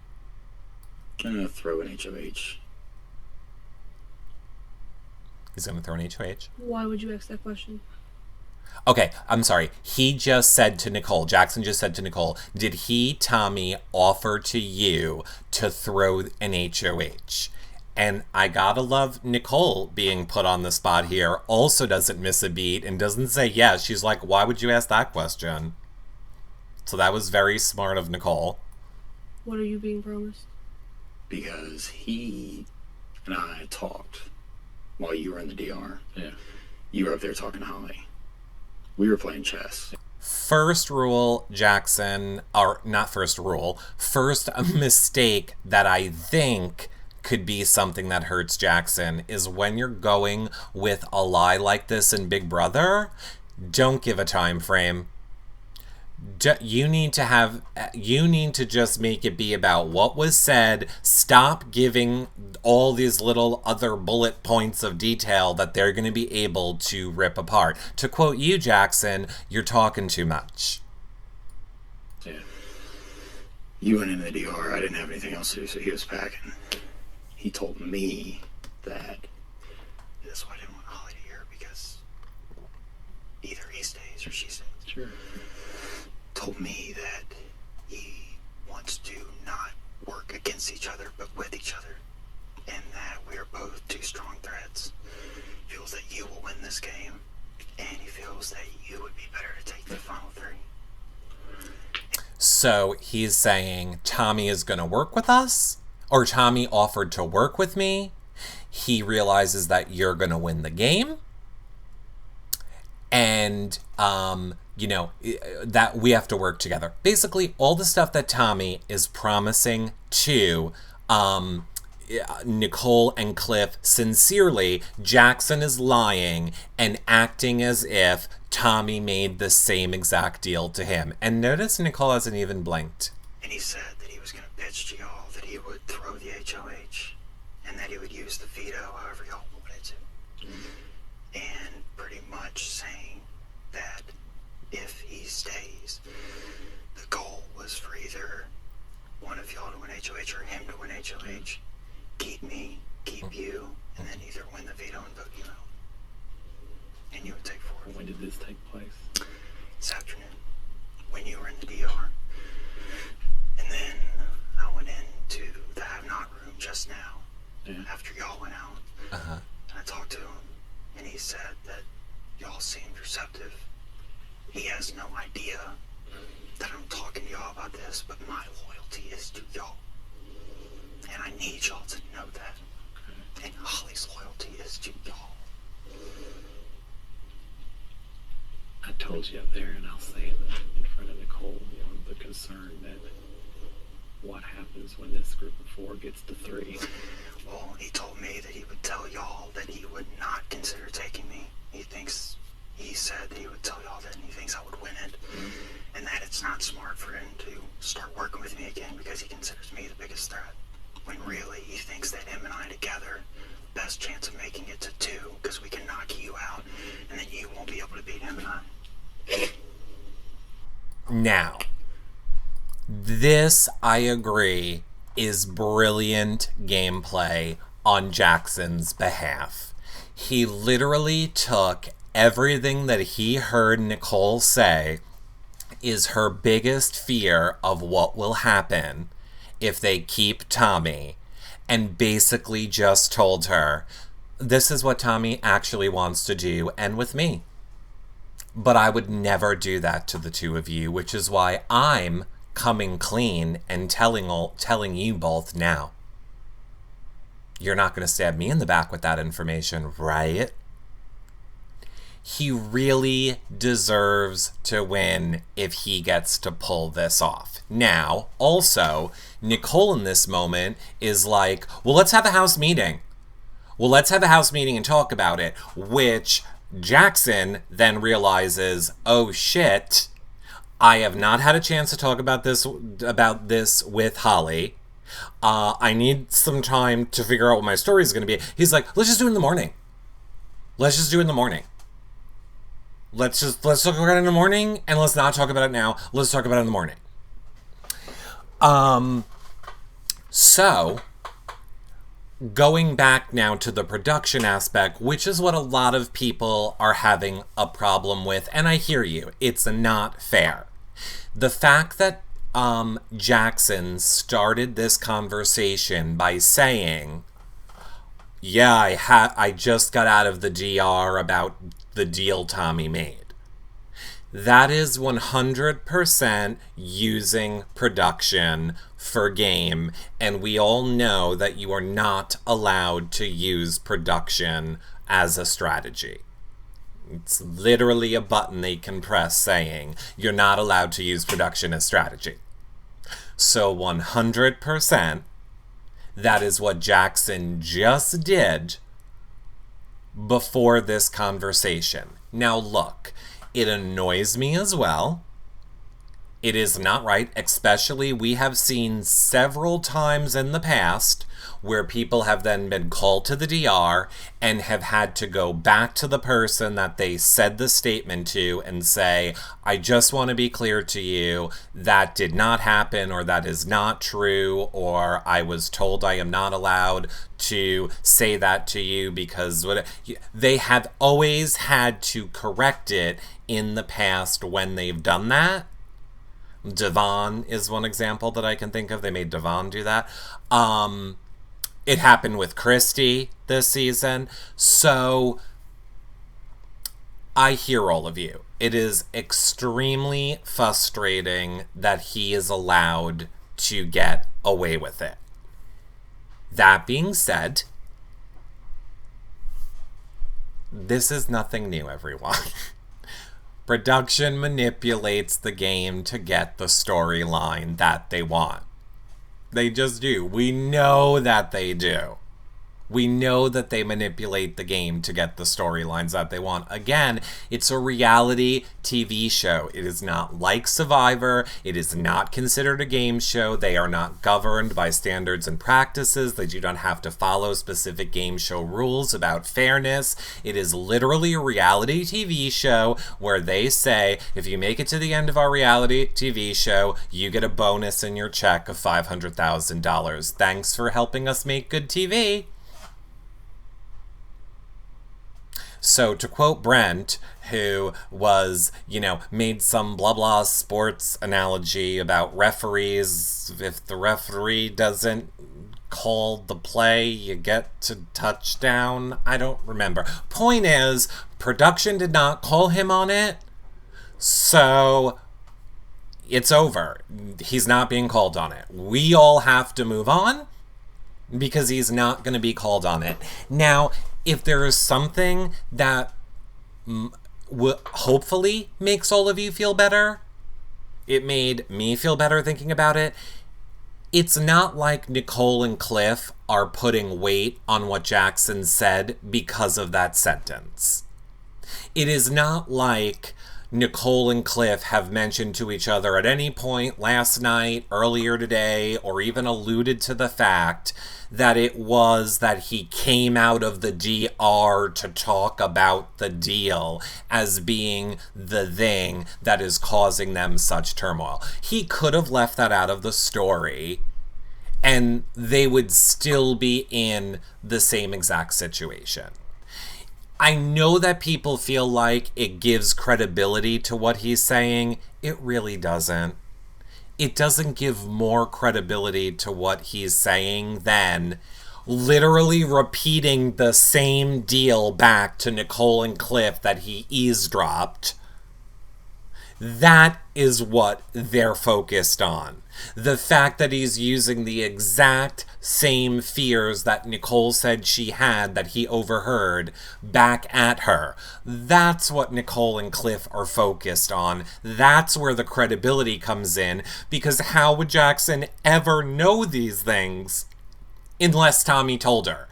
gonna throw an HOH. He's going to throw an HOH. Why would you ask that question? Okay, I'm sorry. He just said to Nicole, Jackson just said to Nicole, did he, Tommy, offer to you to throw an HOH? And I gotta love Nicole being put on the spot here. Also doesn't miss a beat and doesn't say yes. She's like, why would you ask that question? So that was very smart of Nicole. What are you being promised? Because he and I talked while you were in the DR. Yeah. You were up there talking to Holly. We were playing chess. First rule, Jackson, or not first rule, first mistake that I think could be something that hurts Jackson is when you're going with a lie like this in Big Brother, don't give a time frame. You need to just make it be about what was said. Stop giving all these little other bullet points of detail that they're going to be able to rip apart. To quote you, Jackson, you're talking too much. Yeah. You went in the DR. I didn't have anything else to do, so he was packing. He told me that that's why I didn't want Holly to hear, because either he stays or she stays. Sure. Told me that he wants to not work against each other, but with each other, and that we're both two strong threads. Feels that you will win this game, and he feels that you would be better to take the final three. So he's saying Tommy is going to work with us, or Tommy offered to work with me. He realizes that you're going to win the game, and you know, that we have to work together. Basically, all the stuff that Tommy is promising to Nicole and Cliff sincerely, Jackson is lying and acting as if Tommy made the same exact deal to him. And notice Nicole hasn't even blinked. And he said that he was going to pitch to y'all that he would throw the HOH and that he would use the veto however y'all wanted to. And pretty much saying that if he stays, the goal was for either one of y'all to win HOH or him to win HOH. Keep me, keep you, and then either win the veto and vote you out. And you would take forward. When did this take place? This afternoon, when you were in the DR. And then I went into the have not room just now. Yeah. perceptive. He has no idea that I'm talking to y'all about this, but my loyalty is to y'all. And I need y'all to know that. And Holly's loyalty is to y'all. I told you up there, and I'll say it in front of Nicole, the concern that what happens when this group of 4 gets to 3. Well, he told me that he would tell y'all that he would not consider taking me. He said that he would tell y'all that, and he thinks I would win it. And that it's not smart for him to start working with me again because he considers me the biggest threat. When really, he thinks that him and I together, best chance of making it to 2, because we can knock you out, and then you won't be able to beat him and I. Now, this, I agree, is brilliant gameplay on Jackson's behalf. He literally took everything that he heard Nicole say is her biggest fear of what will happen if they keep Tommy, and basically just told her, this is what Tommy actually wants to do, and with me. But I would never do that to the 2 of you, which is why I'm coming clean and telling you both now. You're not going to stab me in the back with that information, right? He really deserves to win if he gets to pull this off. Now, also, Nicole in this moment is like, well, let's have a house meeting. Well, let's have a house meeting and talk about it, which Jackson then realizes, oh shit, I have not had a chance to talk about this with Holly. I need some time to figure out what my story is going to be. He's like, let's just do it in the morning. Let's just do it in the morning. Let's talk about it in the morning, and let's not talk about it now. Let's talk about it in the morning. So, going back now to the production aspect, which is what a lot of people are having a problem with, and I hear you, it's not fair. The fact that Jackson started this conversation by saying, yeah, I just got out of the DR about the deal Tommy made. That is 100% using production for game, and we all know that you are not allowed to use production as a strategy. It's literally a button they can press saying, you're not allowed to use production as strategy. So 100%, that is what Jackson just did before this conversation. Now look, it annoys me as well. It is not right, especially we have seen several times in the past where people have then been called to the DR and have had to go back to the person that they said the statement to and say, I just want to be clear to you, that did not happen, or that is not true, or I was told I am not allowed to say that to you because they have always had to correct it in the past when they've done that. Devon is one example that I can think of. They made Devon do that. It happened with Christy this season. So I hear all of you. It is extremely frustrating that he is allowed to get away with it. That being said, this is nothing new, everyone. Production manipulates the game to get the storyline that they want. They just do. We know that they do. We know that they manipulate the game to get the storylines that they want. Again, it's a reality TV show. It is not like Survivor. It is not considered a game show. They are not governed by standards and practices. They do not have to follow specific game show rules about fairness. It is literally a reality TV show where they say, if you make it to the end of our reality TV show, you get a bonus in your check of $500,000. Thanks for helping us make good TV. So to quote Brent, who was, made some blah blah sports analogy about referees, if the referee doesn't called the play, you get to touchdown. I don't remember. Point is, production did not call him on it, so it's over. He's not being called on it. We all have to move on because he's not going to be called on it. Now, if there is something that hopefully makes all of you feel better, it made me feel better thinking about it. It's not like Nicole and Cliff are putting weight on what Jackson said because of that sentence. It is not like Nicole and Cliff have mentioned to each other at any point last night, earlier today, or even alluded to the fact that it was that he came out of the DR to talk about the deal as being the thing that is causing them such turmoil. He could have left that out of the story, and they would still be in the same exact situation. I know that people feel like it gives credibility to what he's saying. It really doesn't. It doesn't give more credibility to what he's saying than literally repeating the same deal back to Nicole and Cliff that he eavesdropped. That is what they're focused on. The fact that he's using the exact same fears that Nicole said she had that he overheard back at her. That's what Nicole and Cliff are focused on. That's where the credibility comes in, because how would Jackson ever know these things unless Tommy told her?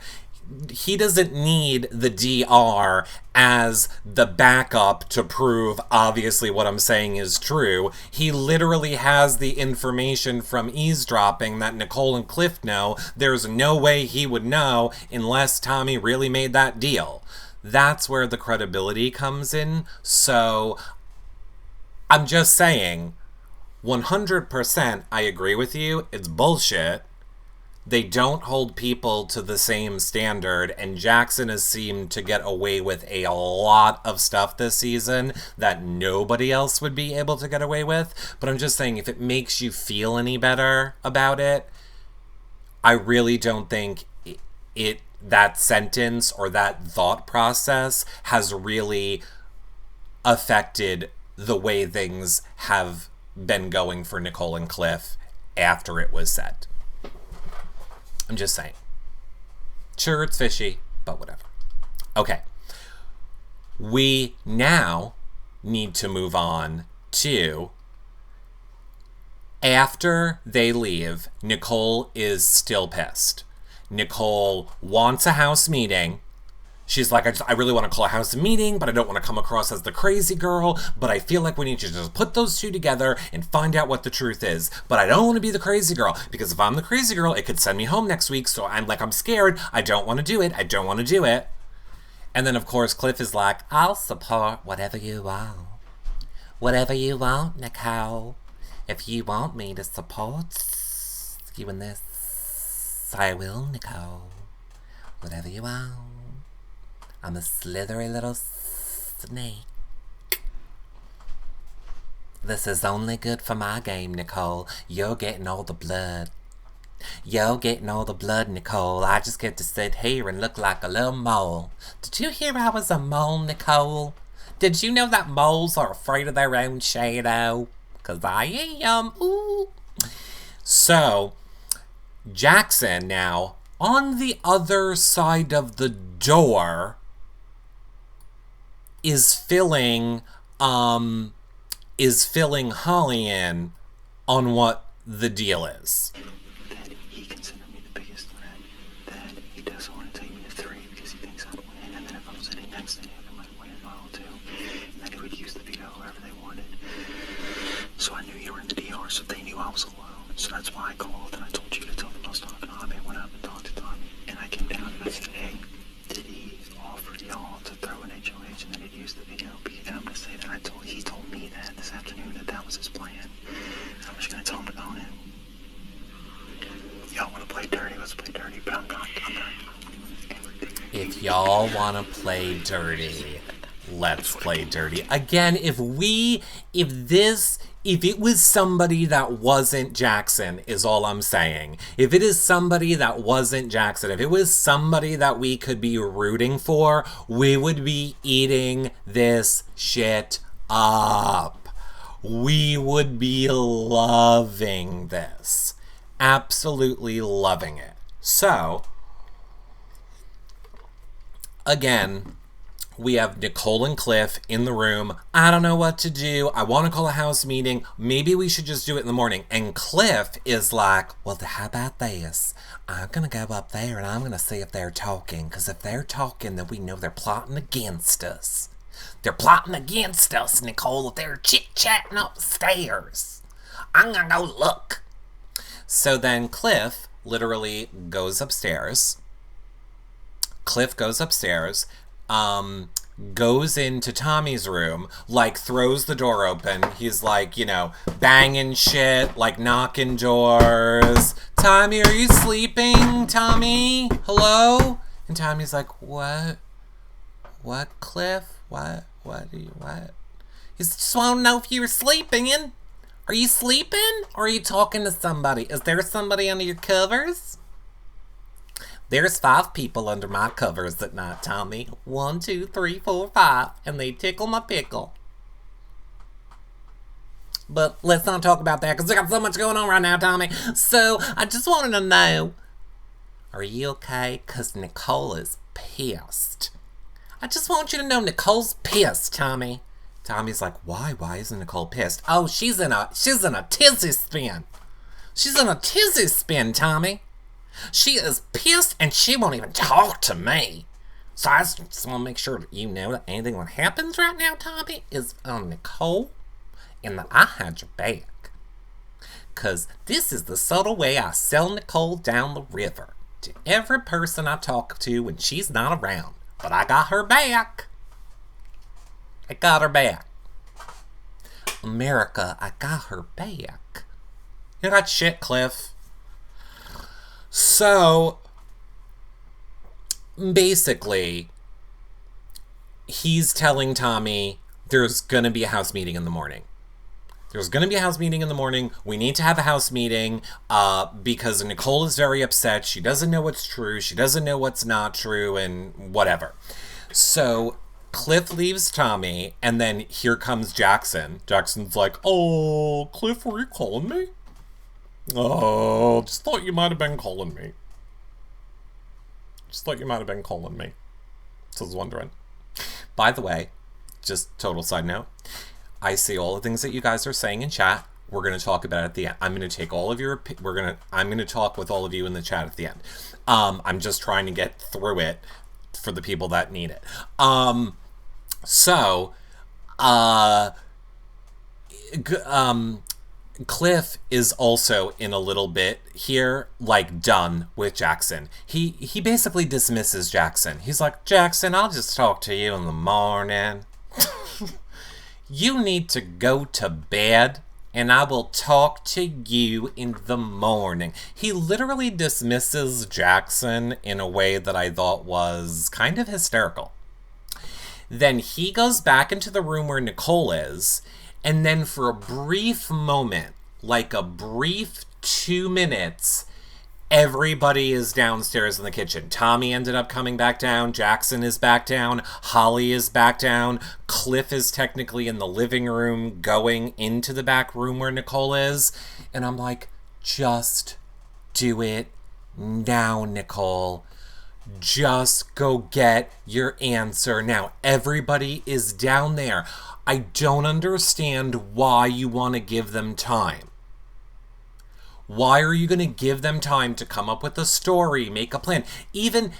He doesn't need the DR as the backup to prove obviously what I'm saying is true. He literally has the information from eavesdropping that Nicole and Cliff know. There's no way he would know unless Tommy really made that deal. That's where the credibility comes in. So I'm just saying, 100% I agree with you. It's bullshit. They don't hold people to the same standard, and Jackson has seemed to get away with a lot of stuff this season that nobody else would be able to get away with. But I'm just saying, if it makes you feel any better about it, I really don't think that sentence or that thought process has really affected the way things have been going for Nicole and Cliff after it was said. I'm just saying. Sure, it's fishy, but whatever. Okay. We now need to move on to, after they leave, Nicole is still pissed. Nicole wants a house meeting. She's like, I really want to call a house meeting, but I don't want to come across as the crazy girl, but I feel like we need to just put those two together and find out what the truth is. But I don't want to be the crazy girl, because if I'm the crazy girl, it could send me home next week, so I'm scared. I don't want to do it. I don't want to do it. And then, of course, Cliff is like, I'll support whatever you want. Whatever you want, Nicole. If you want me to support you in this, I will, Nicole. Whatever you want. I'm a slithery little snake. This is only good for my game, Nicole. You're getting all the blood. You're getting all the blood, Nicole. I just get to sit here and look like a little mole. Did you hear I was a mole, Nicole? Did you know that moles are afraid of their own shadow? 'Cause I am. Ooh. So, Jackson now, on the other side of the door, is filling Holly in on what the deal is. That he considered me the biggest threat. That he doesn't want to take me to 3 because he thinks I'll win. And then if I'm sitting next to him, I might win as well too. And then he would use the veto however they wanted. So I knew you were in the DR, so they knew I was alone. So that's why I called and I told you to tell them I was talking to Tommy. I went up and talked to Tommy. And I came down and I said, hey, did he offer y'all to throw an HOH and then he'd use the video? And I'm going to say that he told me that this afternoon that was his plan. And I'm just going to tell him to go in. Y'all want to play dirty? Let's play dirty. But I'm not. If y'all want to play dirty, let's play dirty. Again, if if it was somebody that wasn't Jackson, is all I'm saying. If it is somebody that wasn't Jackson, if it was somebody that we could be rooting for, we would be eating this shit up. We would be loving this. Absolutely loving it. So, again, we have Nicole and Cliff in the room. I don't know what to do. I want to call a house meeting. Maybe we should just do it in the morning. And Cliff is like, well, how about this? I'm going to go up there and I'm going to see if they're talking. Because if they're talking, then we know they're plotting against us. They're plotting against us, Nicole. They're chit-chatting upstairs. I'm going to go look. So then Cliff literally goes upstairs. Cliff goes upstairs, goes into Tommy's room, like throws the door open. He's like, you know, banging shit, like knocking doors. Tommy, are you sleeping? Tommy? Hello? And Tommy's like, what? What, Cliff? What? What? He just want to know if you were sleeping. Are you sleeping? Or are you talking to somebody? Is there somebody under your covers? There's 5 people under my covers at night, Tommy. 1, 2, 3, 4, 5. And they tickle my pickle. But let's not talk about that because we got so much going on right now, Tommy. So I just wanted to know, are you okay? Because Nicole is pissed. I just want you to know Nicole's pissed, Tommy. Tommy's like, why? Why isn't Nicole pissed? Oh, she's in a tizzy spin. She's in a tizzy spin, Tommy. She is pissed and she won't even talk to me. So I just want to make sure that you know that anything that happens right now, Tommy, is on Nicole and that I had your back. Because this is the subtle way I sell Nicole down the river to every person I talk to when she's not around. But I got her back. I got her back. America, I got her back. You got shit, Cliff. So, basically, he's telling Tommy there's gonna be a house meeting in the morning. There's gonna be a house meeting in the morning. We need to have a house meeting because Nicole is very upset. She doesn't know what's true. She doesn't know what's not true and whatever. So Cliff leaves Tommy and then here comes Jackson. Jackson's like, oh, Cliff, were you calling me? Oh, just thought you might have been calling me. So I was wondering. By the way, just total side note, I see all the things that you guys are saying in chat. We're going to talk about it at the end. I'm going to take all of your, I'm going to talk with all of you in the chat at the end. I'm just trying to get through it for the people that need it. Cliff is also in a little bit here, like, done with Jackson. He basically dismisses Jackson. He's like, Jackson, I'll just talk to you in the morning. You need to go to bed, and I will talk to you in the morning. He literally dismisses Jackson in a way that I thought was kind of hysterical. Then he goes back into the room where Nicole is, and then for a brief moment, like a brief 2 minutes, everybody is downstairs in the kitchen. Tommy ended up coming back down. Jackson is back down. Holly is back down. Cliff is technically in the living room going into the back room where Nicole is. And I'm like, just do it now, Nicole. Just go get your answer now. Everybody is down there. I don't understand why you want to give them time. Why are you going to give them time to come up with a story, make a plan? Even,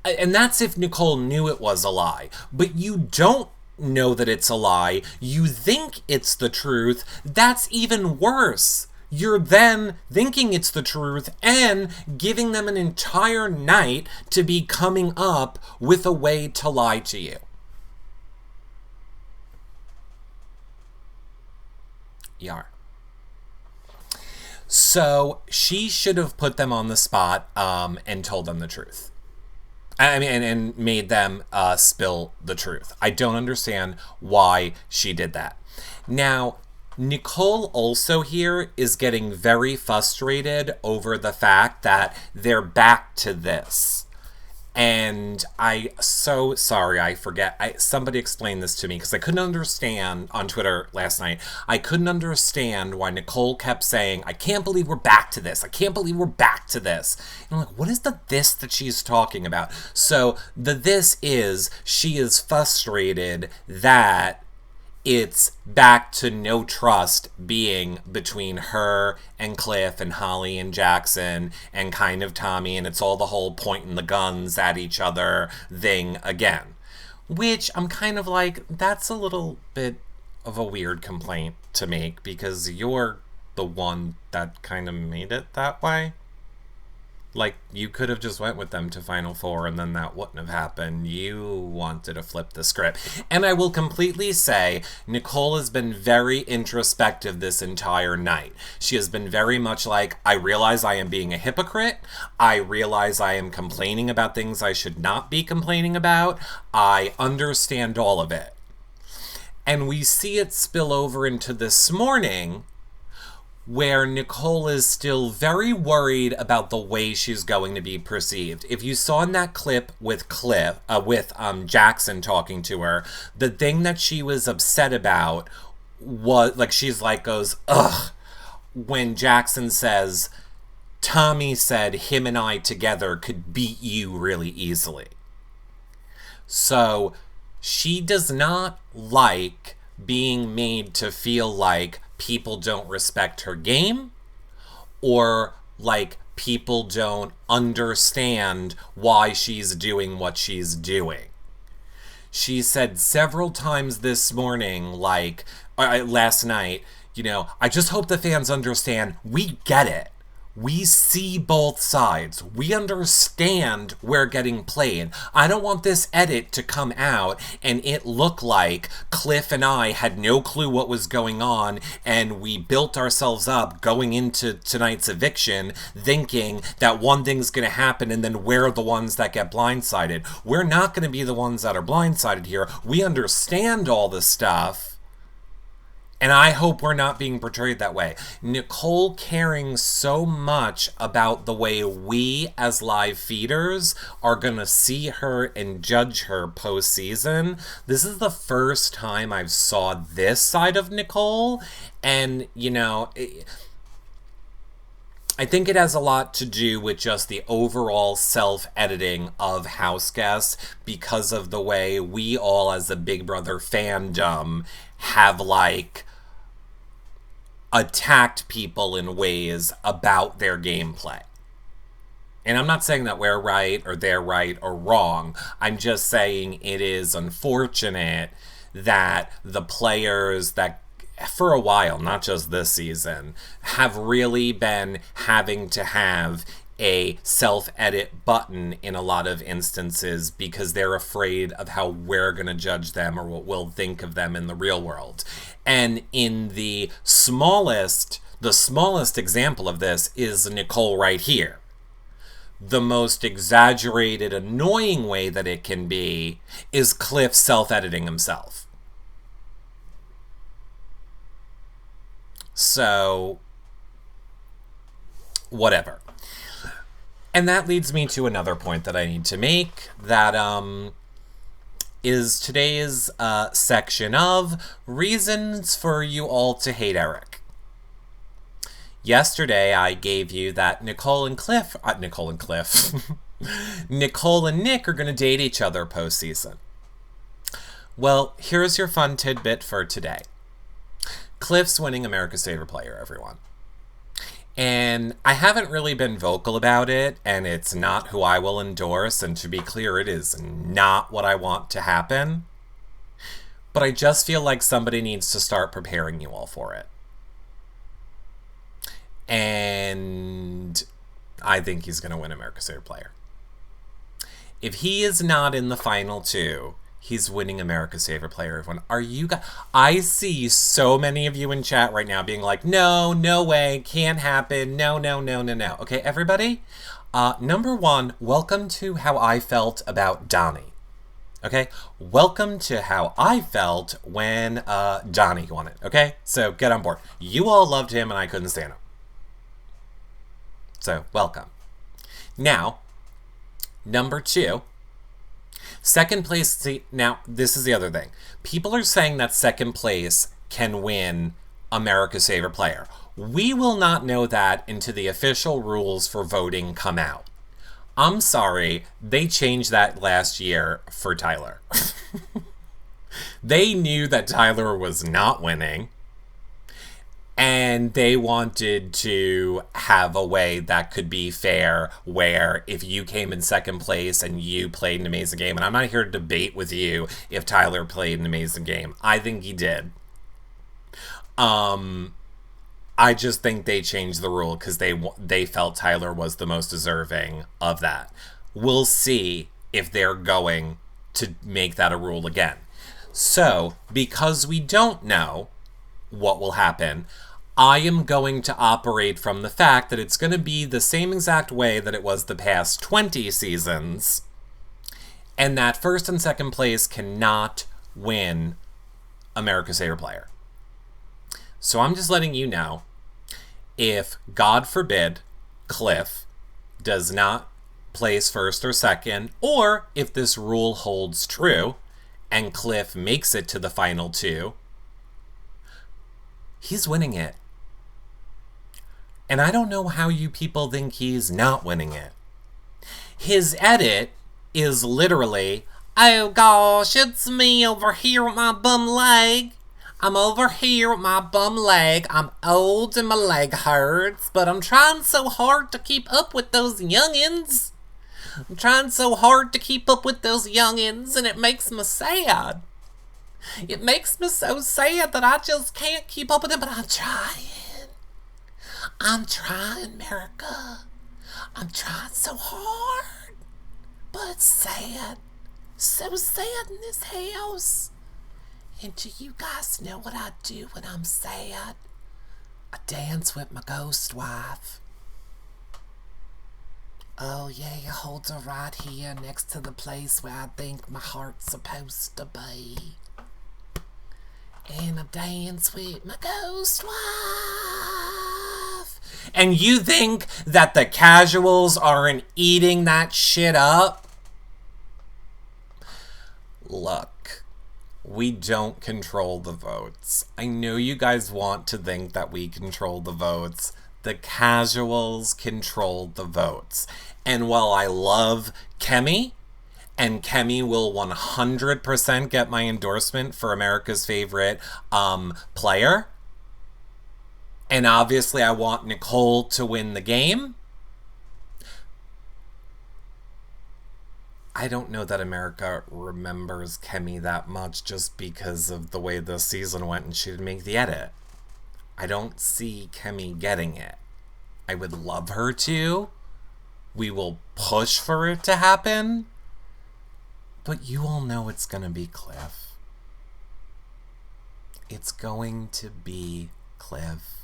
and that's if Nicole knew it was a lie. But you don't know that it's a lie. You think it's the truth. That's even worse. You're then thinking it's the truth and giving them an entire night to be coming up with a way to lie to you. Yar. So she should have put them on the spot and told them the truth. I mean, and made them spill the truth. I don't understand why she did that. Now, Nicole also here is getting very frustrated over the fact that they're back to this. And so sorry, I forget. Somebody explained this to me because I couldn't understand on Twitter last night. I couldn't understand why Nicole kept saying, I can't believe we're back to this. I can't believe we're back to this. And I'm like, what is the this that she's talking about? So the this is she is frustrated that it's back to no trust being between her and Cliff and Holly and Jackson and kind of Tommy, and it's all the whole pointing the guns at each other thing again. Which I'm kind of like, that's a little bit of a weird complaint to make because you're the one that kind of made it that way. Like, you could have just went with them to Final Four and then that wouldn't have happened. You wanted to flip the script. And I will completely say, Nicole has been very introspective this entire night. She has been very much like, I realize I am being a hypocrite. I realize I am complaining about things I should not be complaining about. I understand all of it. And we see it spill over into this morning, where Nicole is still very worried about the way she's going to be perceived. If you saw in that clip with Jackson talking to her, the thing that she was upset about was, like, goes, ugh, when Jackson says, Tommy said him and I together could beat you really easily. So she does not like being made to feel like people don't respect her game or like people don't understand why she's doing what she's doing. She said several times this morning, like last night, I just hope the fans understand we get it. We see both sides. We understand we're getting played. I don't want this edit to come out and it look like Cliff and I had no clue what was going on and we built ourselves up going into tonight's eviction thinking that one thing's going to happen and then we're the ones that get blindsided. We're not going to be the ones that are blindsided here. We understand all this stuff. And I hope we're not being portrayed that way. Nicole caring so much about the way we as live feeders are going to see her and judge her postseason. This is the first time I've saw this side of Nicole. And, I think it has a lot to do with just the overall self-editing of House Guests because of the way we all as a Big Brother fandom have, attacked people in ways about their gameplay. And I'm not saying that we're right or they're right or wrong. I'm just saying it is unfortunate that the players that for a while, not just this season, have really been having to have a self-edit button in a lot of instances because they're afraid of how we're going to judge them or what we'll think of them in the real world. And in the smallest example of this is Nicole right here. The most exaggerated, annoying way that it can be is Cliff self-editing himself. So, whatever. And that leads me to another point that I need to make, that is today's section of Reasons for You All to Hate Eric. Yesterday, I gave you that Nicole and Nick are going to date each other postseason. Well, here's your fun tidbit for today. Cliff's winning America's Favorite Player, everyone. And I haven't really been vocal about it, and it's not who I will endorse, and to be clear, it is not what I want to happen. But I just feel like somebody needs to start preparing you all for it. And I think he's going to win America's Favorite Player. If he is not in the final two, he's winning America's Favorite Player. Everyone, are you guys? I see so many of you in chat right now being like, no way, can't happen. No. Okay, everybody. Number one, welcome to how I felt about Donnie. Okay? Welcome to how I felt when Johnny won it. Okay? So get on board. You all loved him and I couldn't stand him. So, welcome. Now, number 2. Second place, see, now, this is the other thing. People are saying that second place can win America's Favorite Player. We will not know that until the official rules for voting come out. I'm sorry, they changed that last year for Tyler. They knew that Tyler was not winning, and they wanted to have a way that could be fair, where if you came in second place and you played an amazing game, and I'm not here to debate with you if Tyler played an amazing game. I think he did. I just think they changed the rule because they felt Tyler was the most deserving of that. We'll see if they're going to make that a rule again. So, because we don't know what will happen, I am going to operate from the fact that it's going to be the same exact way that it was the past 20 seasons, and that first and second place cannot win America's Favorite Player. So I'm just letting you know, if, God forbid, Cliff does not place first or second, or if this rule holds true and Cliff makes it to the final 2, he's winning it. And I don't know how you people think he's not winning it. His edit is literally, "Oh gosh, it's me over here with my bum leg. I'm over here with my bum leg. I'm old and my leg hurts, but I'm trying so hard to keep up with those youngins. I'm trying so hard to keep up with those youngins, and it makes me sad. It makes me so sad that I just can't keep up with them, but I'm trying. I'm trying, America. I'm trying so hard, but it's sad. So sad in this house. And do you guys know what I do when I'm sad? I dance with my ghost wife. Oh yeah, you hold her right here next to the place where I think my heart's supposed to be. And I dance with my ghost wife. And you think that the casuals aren't eating that shit up? Look, we don't control the votes. I know you guys want to think that we control the votes. The casuals control the votes. And while I love Kemi, and Kemi will 100% get my endorsement for America's Favorite Player, and obviously I want Nicole to win the game, I don't know that America remembers Kemi that much just because of the way the season went and she didn't make the edit. I don't see Kemi getting it. I would love her to. We will push for it to happen. But you all know it's going to be Cliff. It's going to be Cliff.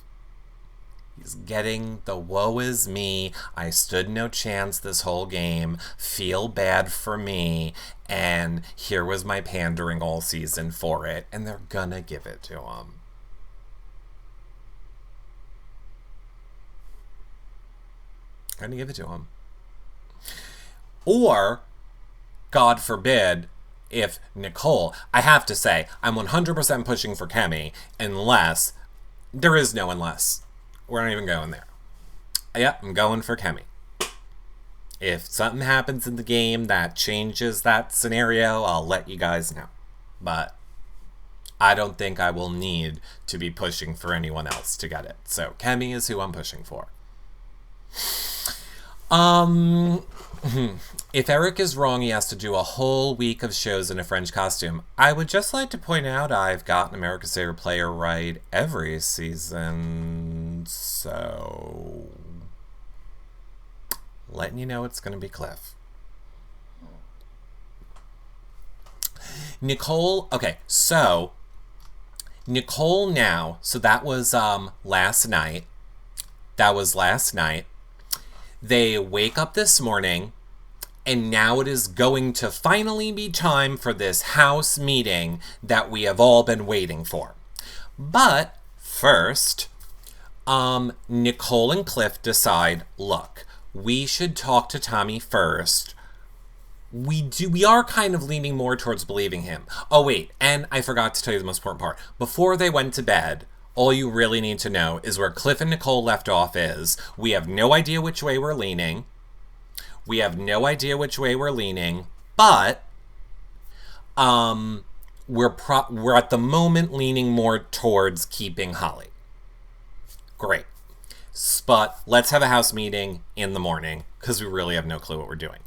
He's getting the woe is me, I stood no chance this whole game, feel bad for me, and here was my pandering all season for it, and they're gonna give it to him. Gonna give it to him. Or, God forbid, if Nicole, I have to say, I'm 100% pushing for Kemi, unless, there is no unless. We're not even going there. Yep, I'm going for Kemi. If something happens in the game that changes that scenario, I'll let you guys know. But I don't think I will need to be pushing for anyone else to get it. So Kemi is who I'm pushing for. If Eric is wrong, he has to do a whole week of shows in a French costume. I would just like to point out I've gotten America's Favorite Player right every season, so letting you know it's going to be Cliff. Nicole, okay, so Nicole now, so that was last night. That was last night. They wake up this morning And now it is going to finally be time for this house meeting that we have all been waiting for. But first, Nicole and Cliff decide, look, we should talk to Tommy first. We are kind of leaning more towards believing him. Oh, wait, and I forgot to tell you the most important part. Before they went to bed, all you really need to know is where Cliff and Nicole left off is. We have no idea which way we're leaning. We have no idea which way we're leaning, but we're at the moment leaning more towards keeping Holly. Great. But let's have a house meeting in the morning because we really have no clue what we're doing.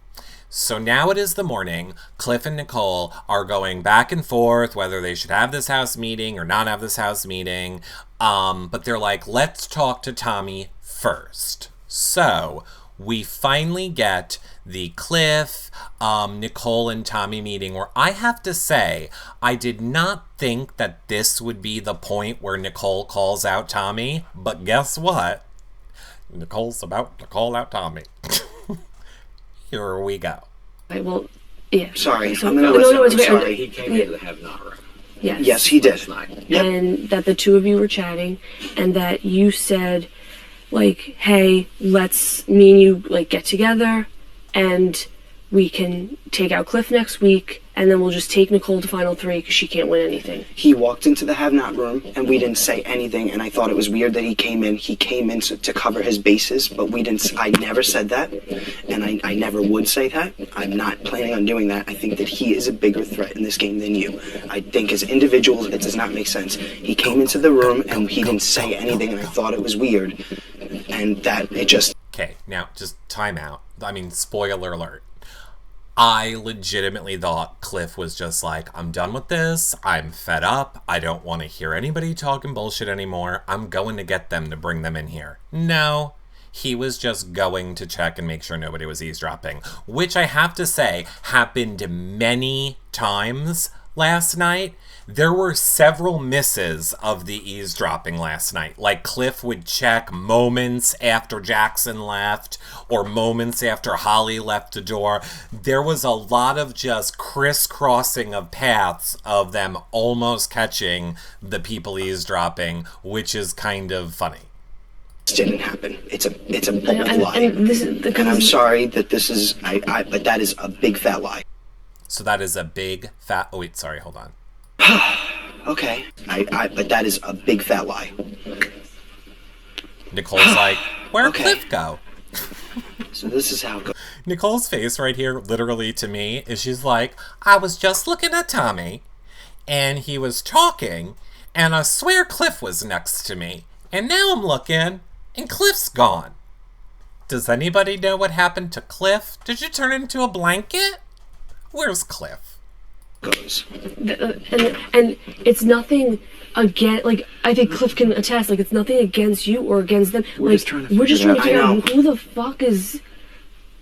So now it is the morning. Cliff and Nicole are going back and forth whether they should have this house meeting or not have this house meeting. But they're like, let's talk to Tommy first. So we finally get the Cliff, Nicole, and Tommy meeting where I have to say, I did not think that this would be the point where Nicole calls out Tommy, but guess what? Nicole's about to call out Tommy. Here we go. Right, well, yeah. Sorry, So, I'm gonna listen. it's I'm okay. sorry. He came into the have-not room. Yes. Yes, he did. Yep. And that the two of you were chatting, and that you said, like, hey, me and you, like, get together, and we can take out Cliff next week, and then we'll just take Nicole to Final Three because she can't win anything. He walked into the have-not room, and we didn't say anything, and I thought it was weird that he came in. He came in to cover his bases, but I never said that, and I never would say that. I'm not planning on doing that. I think that he is a bigger threat in this game than you. I think as individuals, it does not make sense. He came into the room, and he didn't say anything, and I thought it was weird, and that it just... Okay, now just time out. I mean, spoiler alert. I legitimately thought Cliff was just like, I'm done with this. I'm fed up. I don't want to hear anybody talking bullshit anymore. I'm going to get them to bring them in here. No, he was just going to check and make sure nobody was eavesdropping, which I have to say happened many times last night. There were several misses of the eavesdropping last night. Like Cliff would check moments after Jackson left or moments after Holly left the door. There was a lot of just crisscrossing of paths of them almost catching the people eavesdropping, which is kind of funny. didn't happen. It's a bold lie. And I'm sorry that this is, but that is a big fat lie. So that is a big fat, oh wait, sorry, hold on. Okay, but that is a big fat lie. Nicole's like, where'd Okay. Cliff go? So this is how it goes. Nicole's face right here, literally to me, is she's like, I was just looking at Tommy, and he was talking, and I swear Cliff was next to me, and now I'm looking, and Cliff's gone. Does anybody know what happened to Cliff? Did you turn into a blanket? Where's Cliff? Goes. And it's nothing against, like, I think Cliff can attest, like, it's nothing against you or against them. We're just trying to we're just figure trying it to out. figure out who the fuck is.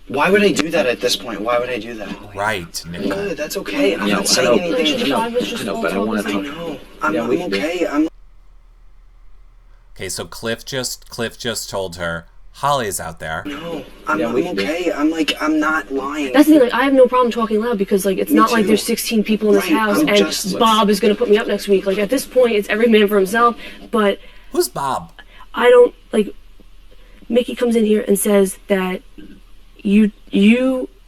Why would I do that at this point? Why would I do that? Right, Nicole. Good, that's okay. I'm I know, not saying I know. anything. I know, but I want to I talk. know. I'm Yeah, we can do- okay. I'm Okay, so Cliff just told her, Holly's out there. no. I'm Yeah, we can do- okay. I'm not lying. That's the thing, like, I have no problem talking loud because, like, it's Me not like too. there's 16 people in this Right, house I'm and just- Bob is going to put me up next week. Like, at this point, it's every man for himself, but Who's Bob? I don't, like, Mickey comes in here and says that you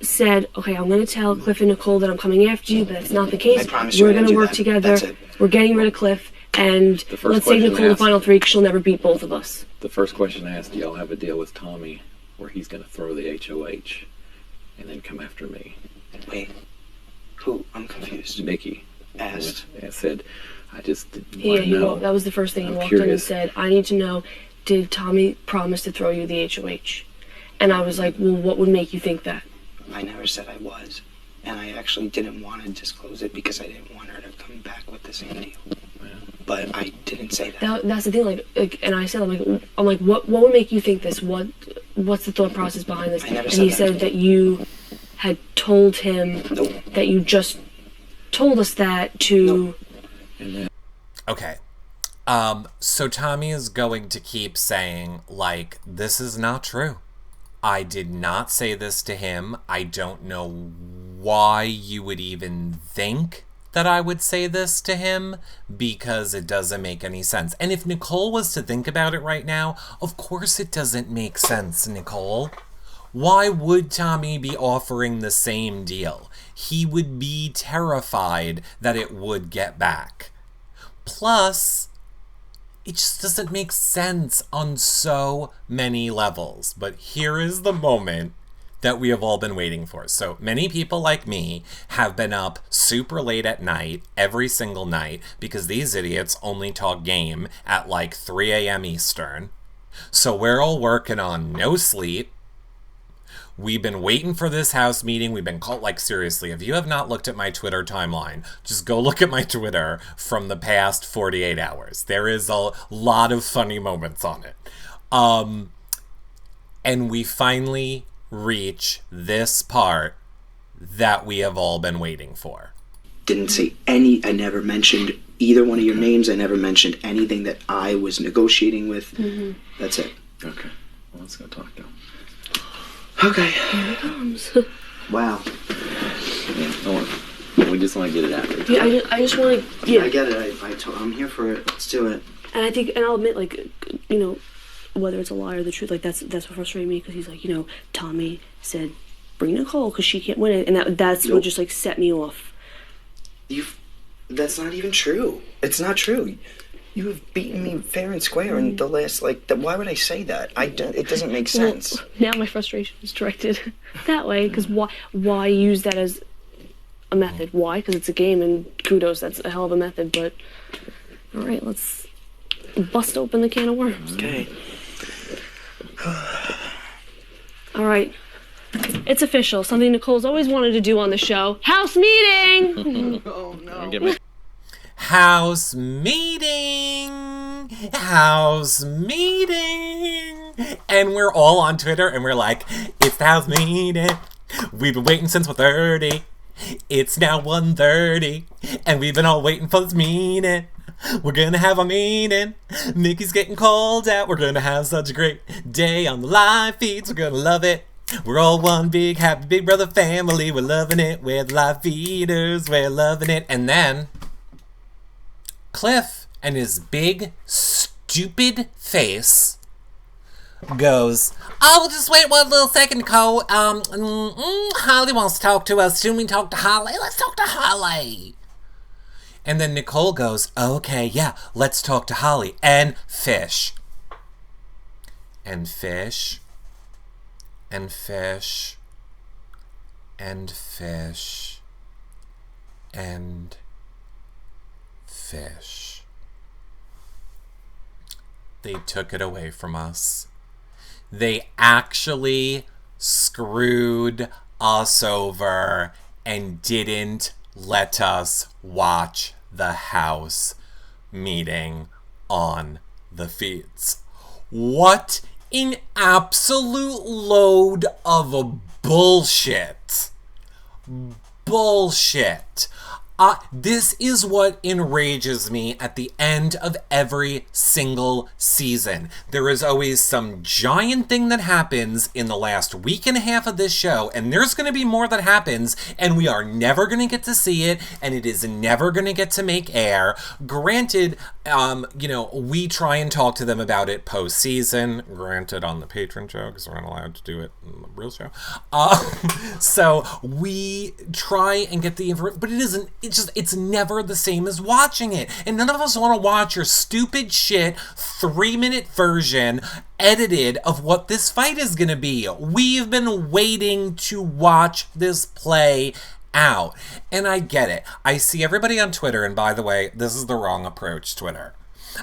said, okay, I'm going to tell Cliff and Nicole that I'm coming after you, but that's not the case. I promise you We're I didn't going to do work that. together. That's it. We're getting rid of Cliff, and The first let's take question Nicole to asked. Final Three because she'll never beat both of us. The first question I asked, do y'all have a deal with Tommy where he's going to throw the HOH and then come after me? Wait. Who? I'm confused. Mickey Asked. I said, I just didn't Yeah, want to know. that was the first thing. He I'm walked in and curious. said, I need to know, did Tommy promise to throw you the HOH? And I was like, well, what would make you think that? I never said I was. And I actually didn't want to disclose it because I didn't want her to come back with the same deal. But I didn't say that. That's the thing, like, and I said, I'm like, what would make you think this? What's the thought process behind this? I never And said he that. said that you had told him Nope. that you just told us that to. And then Okay. So Tommy is going to keep saying, like, this is not true. I did not say this to him. I don't know why you would even think that I would say this to him, because it doesn't make any sense. And if Nicole was to think about it right now, of course it doesn't make sense, Nicole. Why would Tommy be offering the same deal? He would be terrified that it would get back. Plus, it just doesn't make sense on so many levels. But here is the moment that we have all been waiting for. So many people like me have been up super late at night, every single night, because these idiots only talk game at like 3 a.m. Eastern. So we're all working on no sleep. We've been waiting for this house meeting. We've been called, like, seriously, if you have not looked at my Twitter timeline, just go look at my Twitter from the past 48 hours. There is a lot of funny moments on it. And we finally reach this part that we have all been waiting for. Didn't say any, I never mentioned either one of your names. I never mentioned anything that I was negotiating with. Mm-hmm. That's it. Okay. Well, let's go talk now. Okay. Here it comes. Wow. Yeah, don't worry. We just want to get it out there. Yeah, I just want to. Yeah. I get it. I'm here for it. Let's do it. And I think, and I'll admit, like, you know, whether it's a lie or the truth, like, that's what frustrated me, because he's like, you know, Tommy said, bring Nicole because she can't win it, and that's what just, like, set me off. That's not even true. It's not true. You have beaten me fair and square in the last, like, why would I say that? It doesn't make sense. Well, now my frustration is directed that way, because why use that as a method? Why? Because it's a game, and kudos, that's a hell of a method, but all right, let's bust open the can of worms. Okay. All right. It's official. Something Nicole's always wanted to do on the show. House meeting! Oh, no. House meeting! House meeting! And we're all on Twitter and we're like, it's the house meeting. We've been waiting since 1:30. It's now 1:30. And we've been all waiting for this meeting. We're gonna have a meeting. Mickey's getting called out. We're gonna have such a great day on the live feeds. We're gonna love it. We're all one big happy Big Brother family. We're loving it. We're the live feeders. We're loving it. And then Cliff and his big stupid face goes, oh, we'll just wait one little second, Nicole. Holly wants to talk to us. Should we talk to Holly? Let's talk to Holly. And then Nicole goes, okay, yeah, let's talk to Holly. And fish. And fish. And fish. And fish. And fish. They took it away from us. They actually screwed us over and didn't let us watch the house meeting on the feeds. What an absolute load of bullshit. Bullshit. This is what enrages me at the end of every single season. There is always some giant thing that happens in the last week and a half of this show, and there's going to be more that happens, and we are never going to get to see it, and it is never going to get to make air. Granted, we try and talk to them about it post-season, granted on the patron show, because we're not allowed to do it in the real show. So we try and get the information, but it isn't. It's never the same as watching it. And none of us want to watch your stupid shit 3-minute version edited of what this fight is going to be. We've been waiting to watch this play out. And I get it. I see everybody on Twitter, and by the way, this is the wrong approach, Twitter.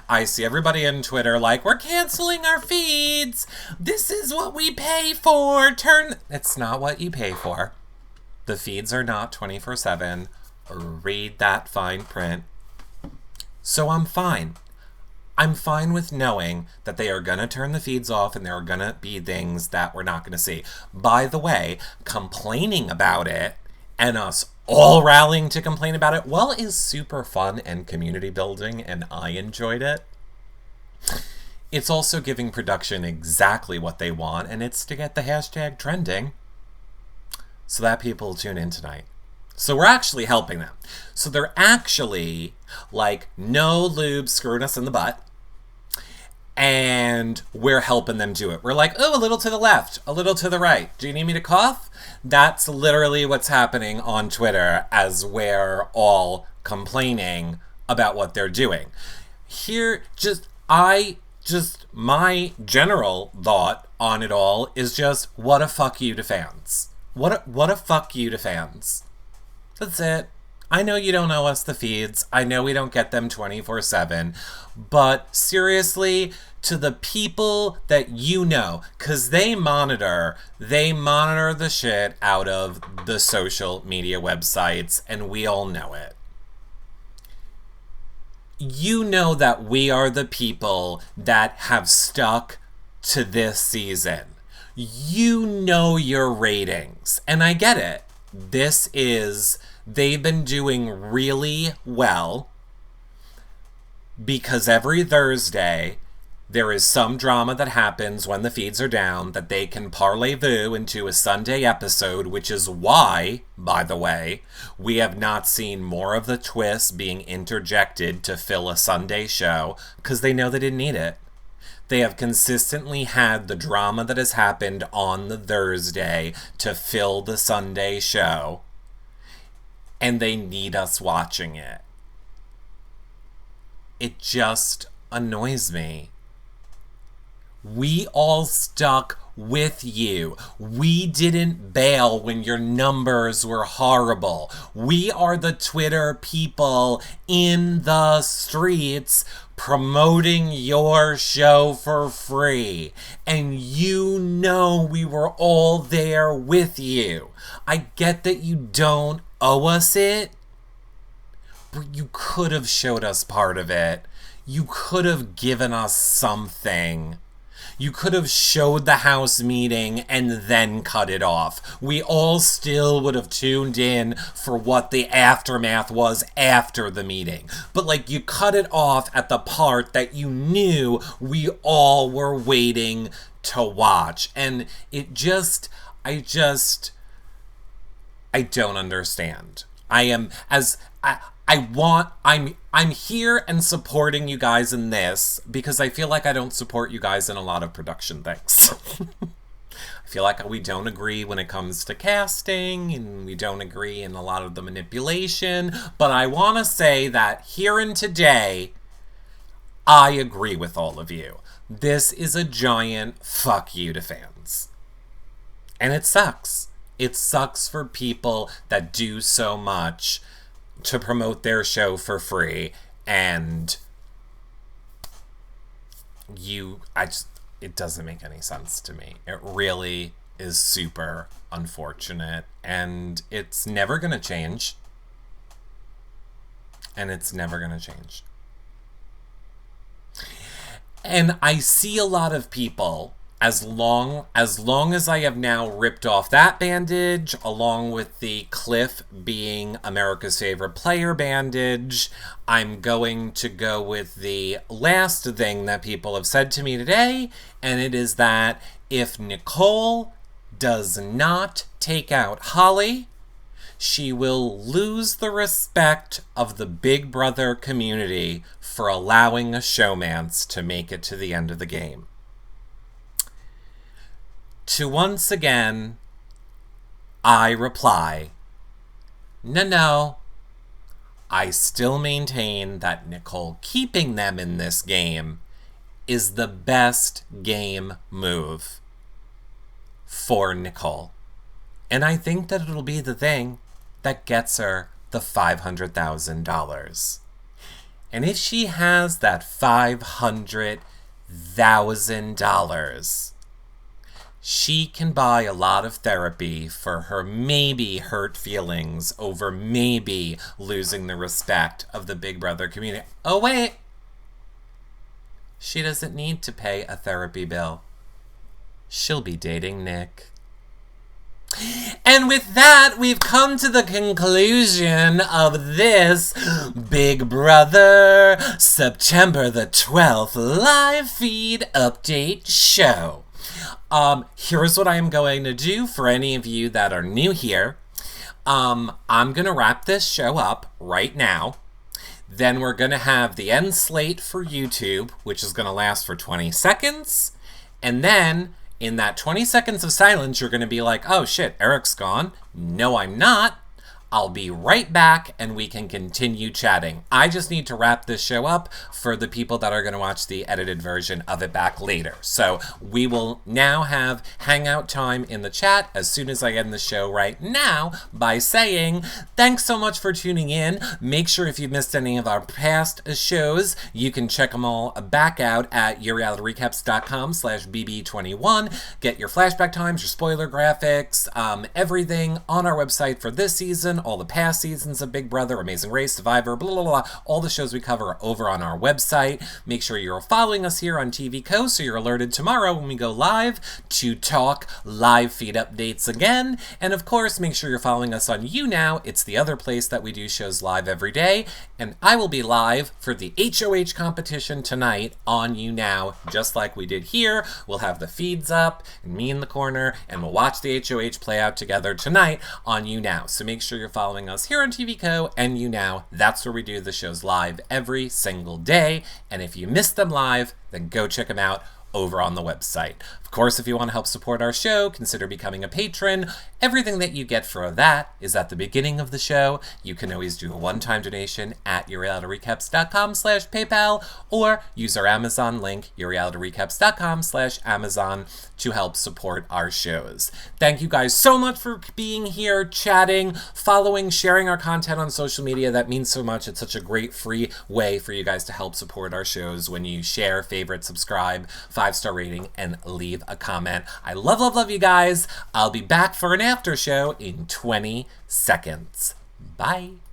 I see everybody on Twitter like, we're canceling our feeds. This is what we pay for. It's not what you pay for. The feeds are not 24/7. Read that fine print. So I'm fine. I'm fine with knowing that they are going to turn the feeds off and there are going to be things that we're not going to see. By the way, complaining about it and us all rallying to complain about it, is super fun and community building, and I enjoyed it. it's also giving production exactly what they want, and it's to get the hashtag trending so that people tune in tonight. So we're actually helping them. So they're actually like, no lube screwing us in the butt. And we're helping them do it. We're like, oh, a little to the left, a little to the right. Do you need me to cough? That's literally what's happening on Twitter as we're all complaining about what they're doing. Here, my general thought on it all is just, what a fuck you to fans. What a fuck you to fans. That's it. I know you don't owe us the feeds. I know we don't get them 24/7. But seriously, to the people that you know, because they monitor the shit out of the social media websites, and we all know it. You know that we are the people that have stuck to this season. You know your ratings, and I get it. They've been doing really well because every Thursday there is some drama that happens when the feeds are down that they can parlez-vous into a Sunday episode, which is why, by the way, we have not seen more of the twists being interjected to fill a Sunday show, because they know they didn't need it. They have consistently had the drama that has happened on the Thursday to fill the Sunday show, and they need us watching it. It just annoys me. We all stuck with you. We didn't bail when your numbers were horrible. We are the Twitter people in the streets promoting your show for free. And you know we were all there with you. I get that you don't owe us it, but you could have showed us part of it. You could have given us something. You could have showed the house meeting and then cut it off. We all still would have tuned in for what the aftermath was after the meeting. But like, you cut it off at the part that you knew we all were waiting to watch. And it just, I don't understand. I'm here and supporting you guys in this because I feel like I don't support you guys in a lot of production things. I feel like we don't agree when it comes to casting, and we don't agree in a lot of the manipulation, but I want to say that here and today, I agree with all of you. This is a giant fuck you to fans. And it sucks. It sucks for people that do so much to promote their show for free, and it doesn't make any sense to me. It really is super unfortunate, and it's never gonna change. And it's never gonna change. And I see a lot of people, as long as I have now ripped off that bandage, along with the Cliff being America's favorite player bandage, I'm going to go with the last thing that people have said to me today, and it is that if Nicole does not take out Holly, she will lose the respect of the Big Brother community for allowing a showmance to make it to the end of the game. To once again, I reply, no, I still maintain that Nicole keeping them in this game is the best game move for Nicole. And I think that it'll be the thing that gets her the $500,000. And if she has that $500,000, she can buy a lot of therapy for her maybe hurt feelings over maybe losing the respect of the Big Brother community. Oh, wait. She doesn't need to pay a therapy bill. She'll be dating Nick. And with that, we've come to the conclusion of this Big Brother September the 12th live feed update show. Here's what I'm going to do for any of you that are new here. I'm going to wrap this show up right now. Then we're going to have the end slate for YouTube, which is going to last for 20 seconds. And then in that 20 seconds of silence, you're going to be like, oh shit, Eric's gone. No, I'm not. I'll be right back and we can continue chatting. I just need to wrap this show up for the people that are going to watch the edited version of it back later. So we will now have hangout time in the chat as soon as I end the show right now by saying thanks so much for tuning in. Make sure if you missed any of our past shows, you can check them all back out at yourrealityrecaps.com/bb21. Get your flashback times, your spoiler graphics, everything on our website for this season. All the past seasons of Big Brother, Amazing Race, Survivor, blah, blah, blah. All the shows we cover are over on our website. Make sure you're following us here on TV Co. so you're alerted tomorrow when we go live to talk live feed updates again. And of course, make sure you're following us on YouNow. It's the other place that we do shows live every day. And I will be live for the HOH competition tonight on YouNow, just like we did here. We'll have the feeds up and me in the corner, and we'll watch the HOH play out together tonight on YouNow. So make sure you're following us here on TV Co. and YouNow. That's where we do the shows live every single day. And if you missed them live, then go check them out over on the website. Of course, if you want to help support our show, consider becoming a patron. Everything that you get for that is at the beginning of the show. You can always do a one-time donation at yourrealityrecaps.com/PayPal or use our Amazon link, yourrealityrecaps.com/Amazon, to help support our shows. Thank you guys so much for being here, chatting, following, sharing our content on social media. That means so much. It's such a great free way for you guys to help support our shows when you share, favorite, subscribe, 5-star rating, and leave a comment. I love, love, love you guys. I'll be back for an after show in 20 seconds. Bye.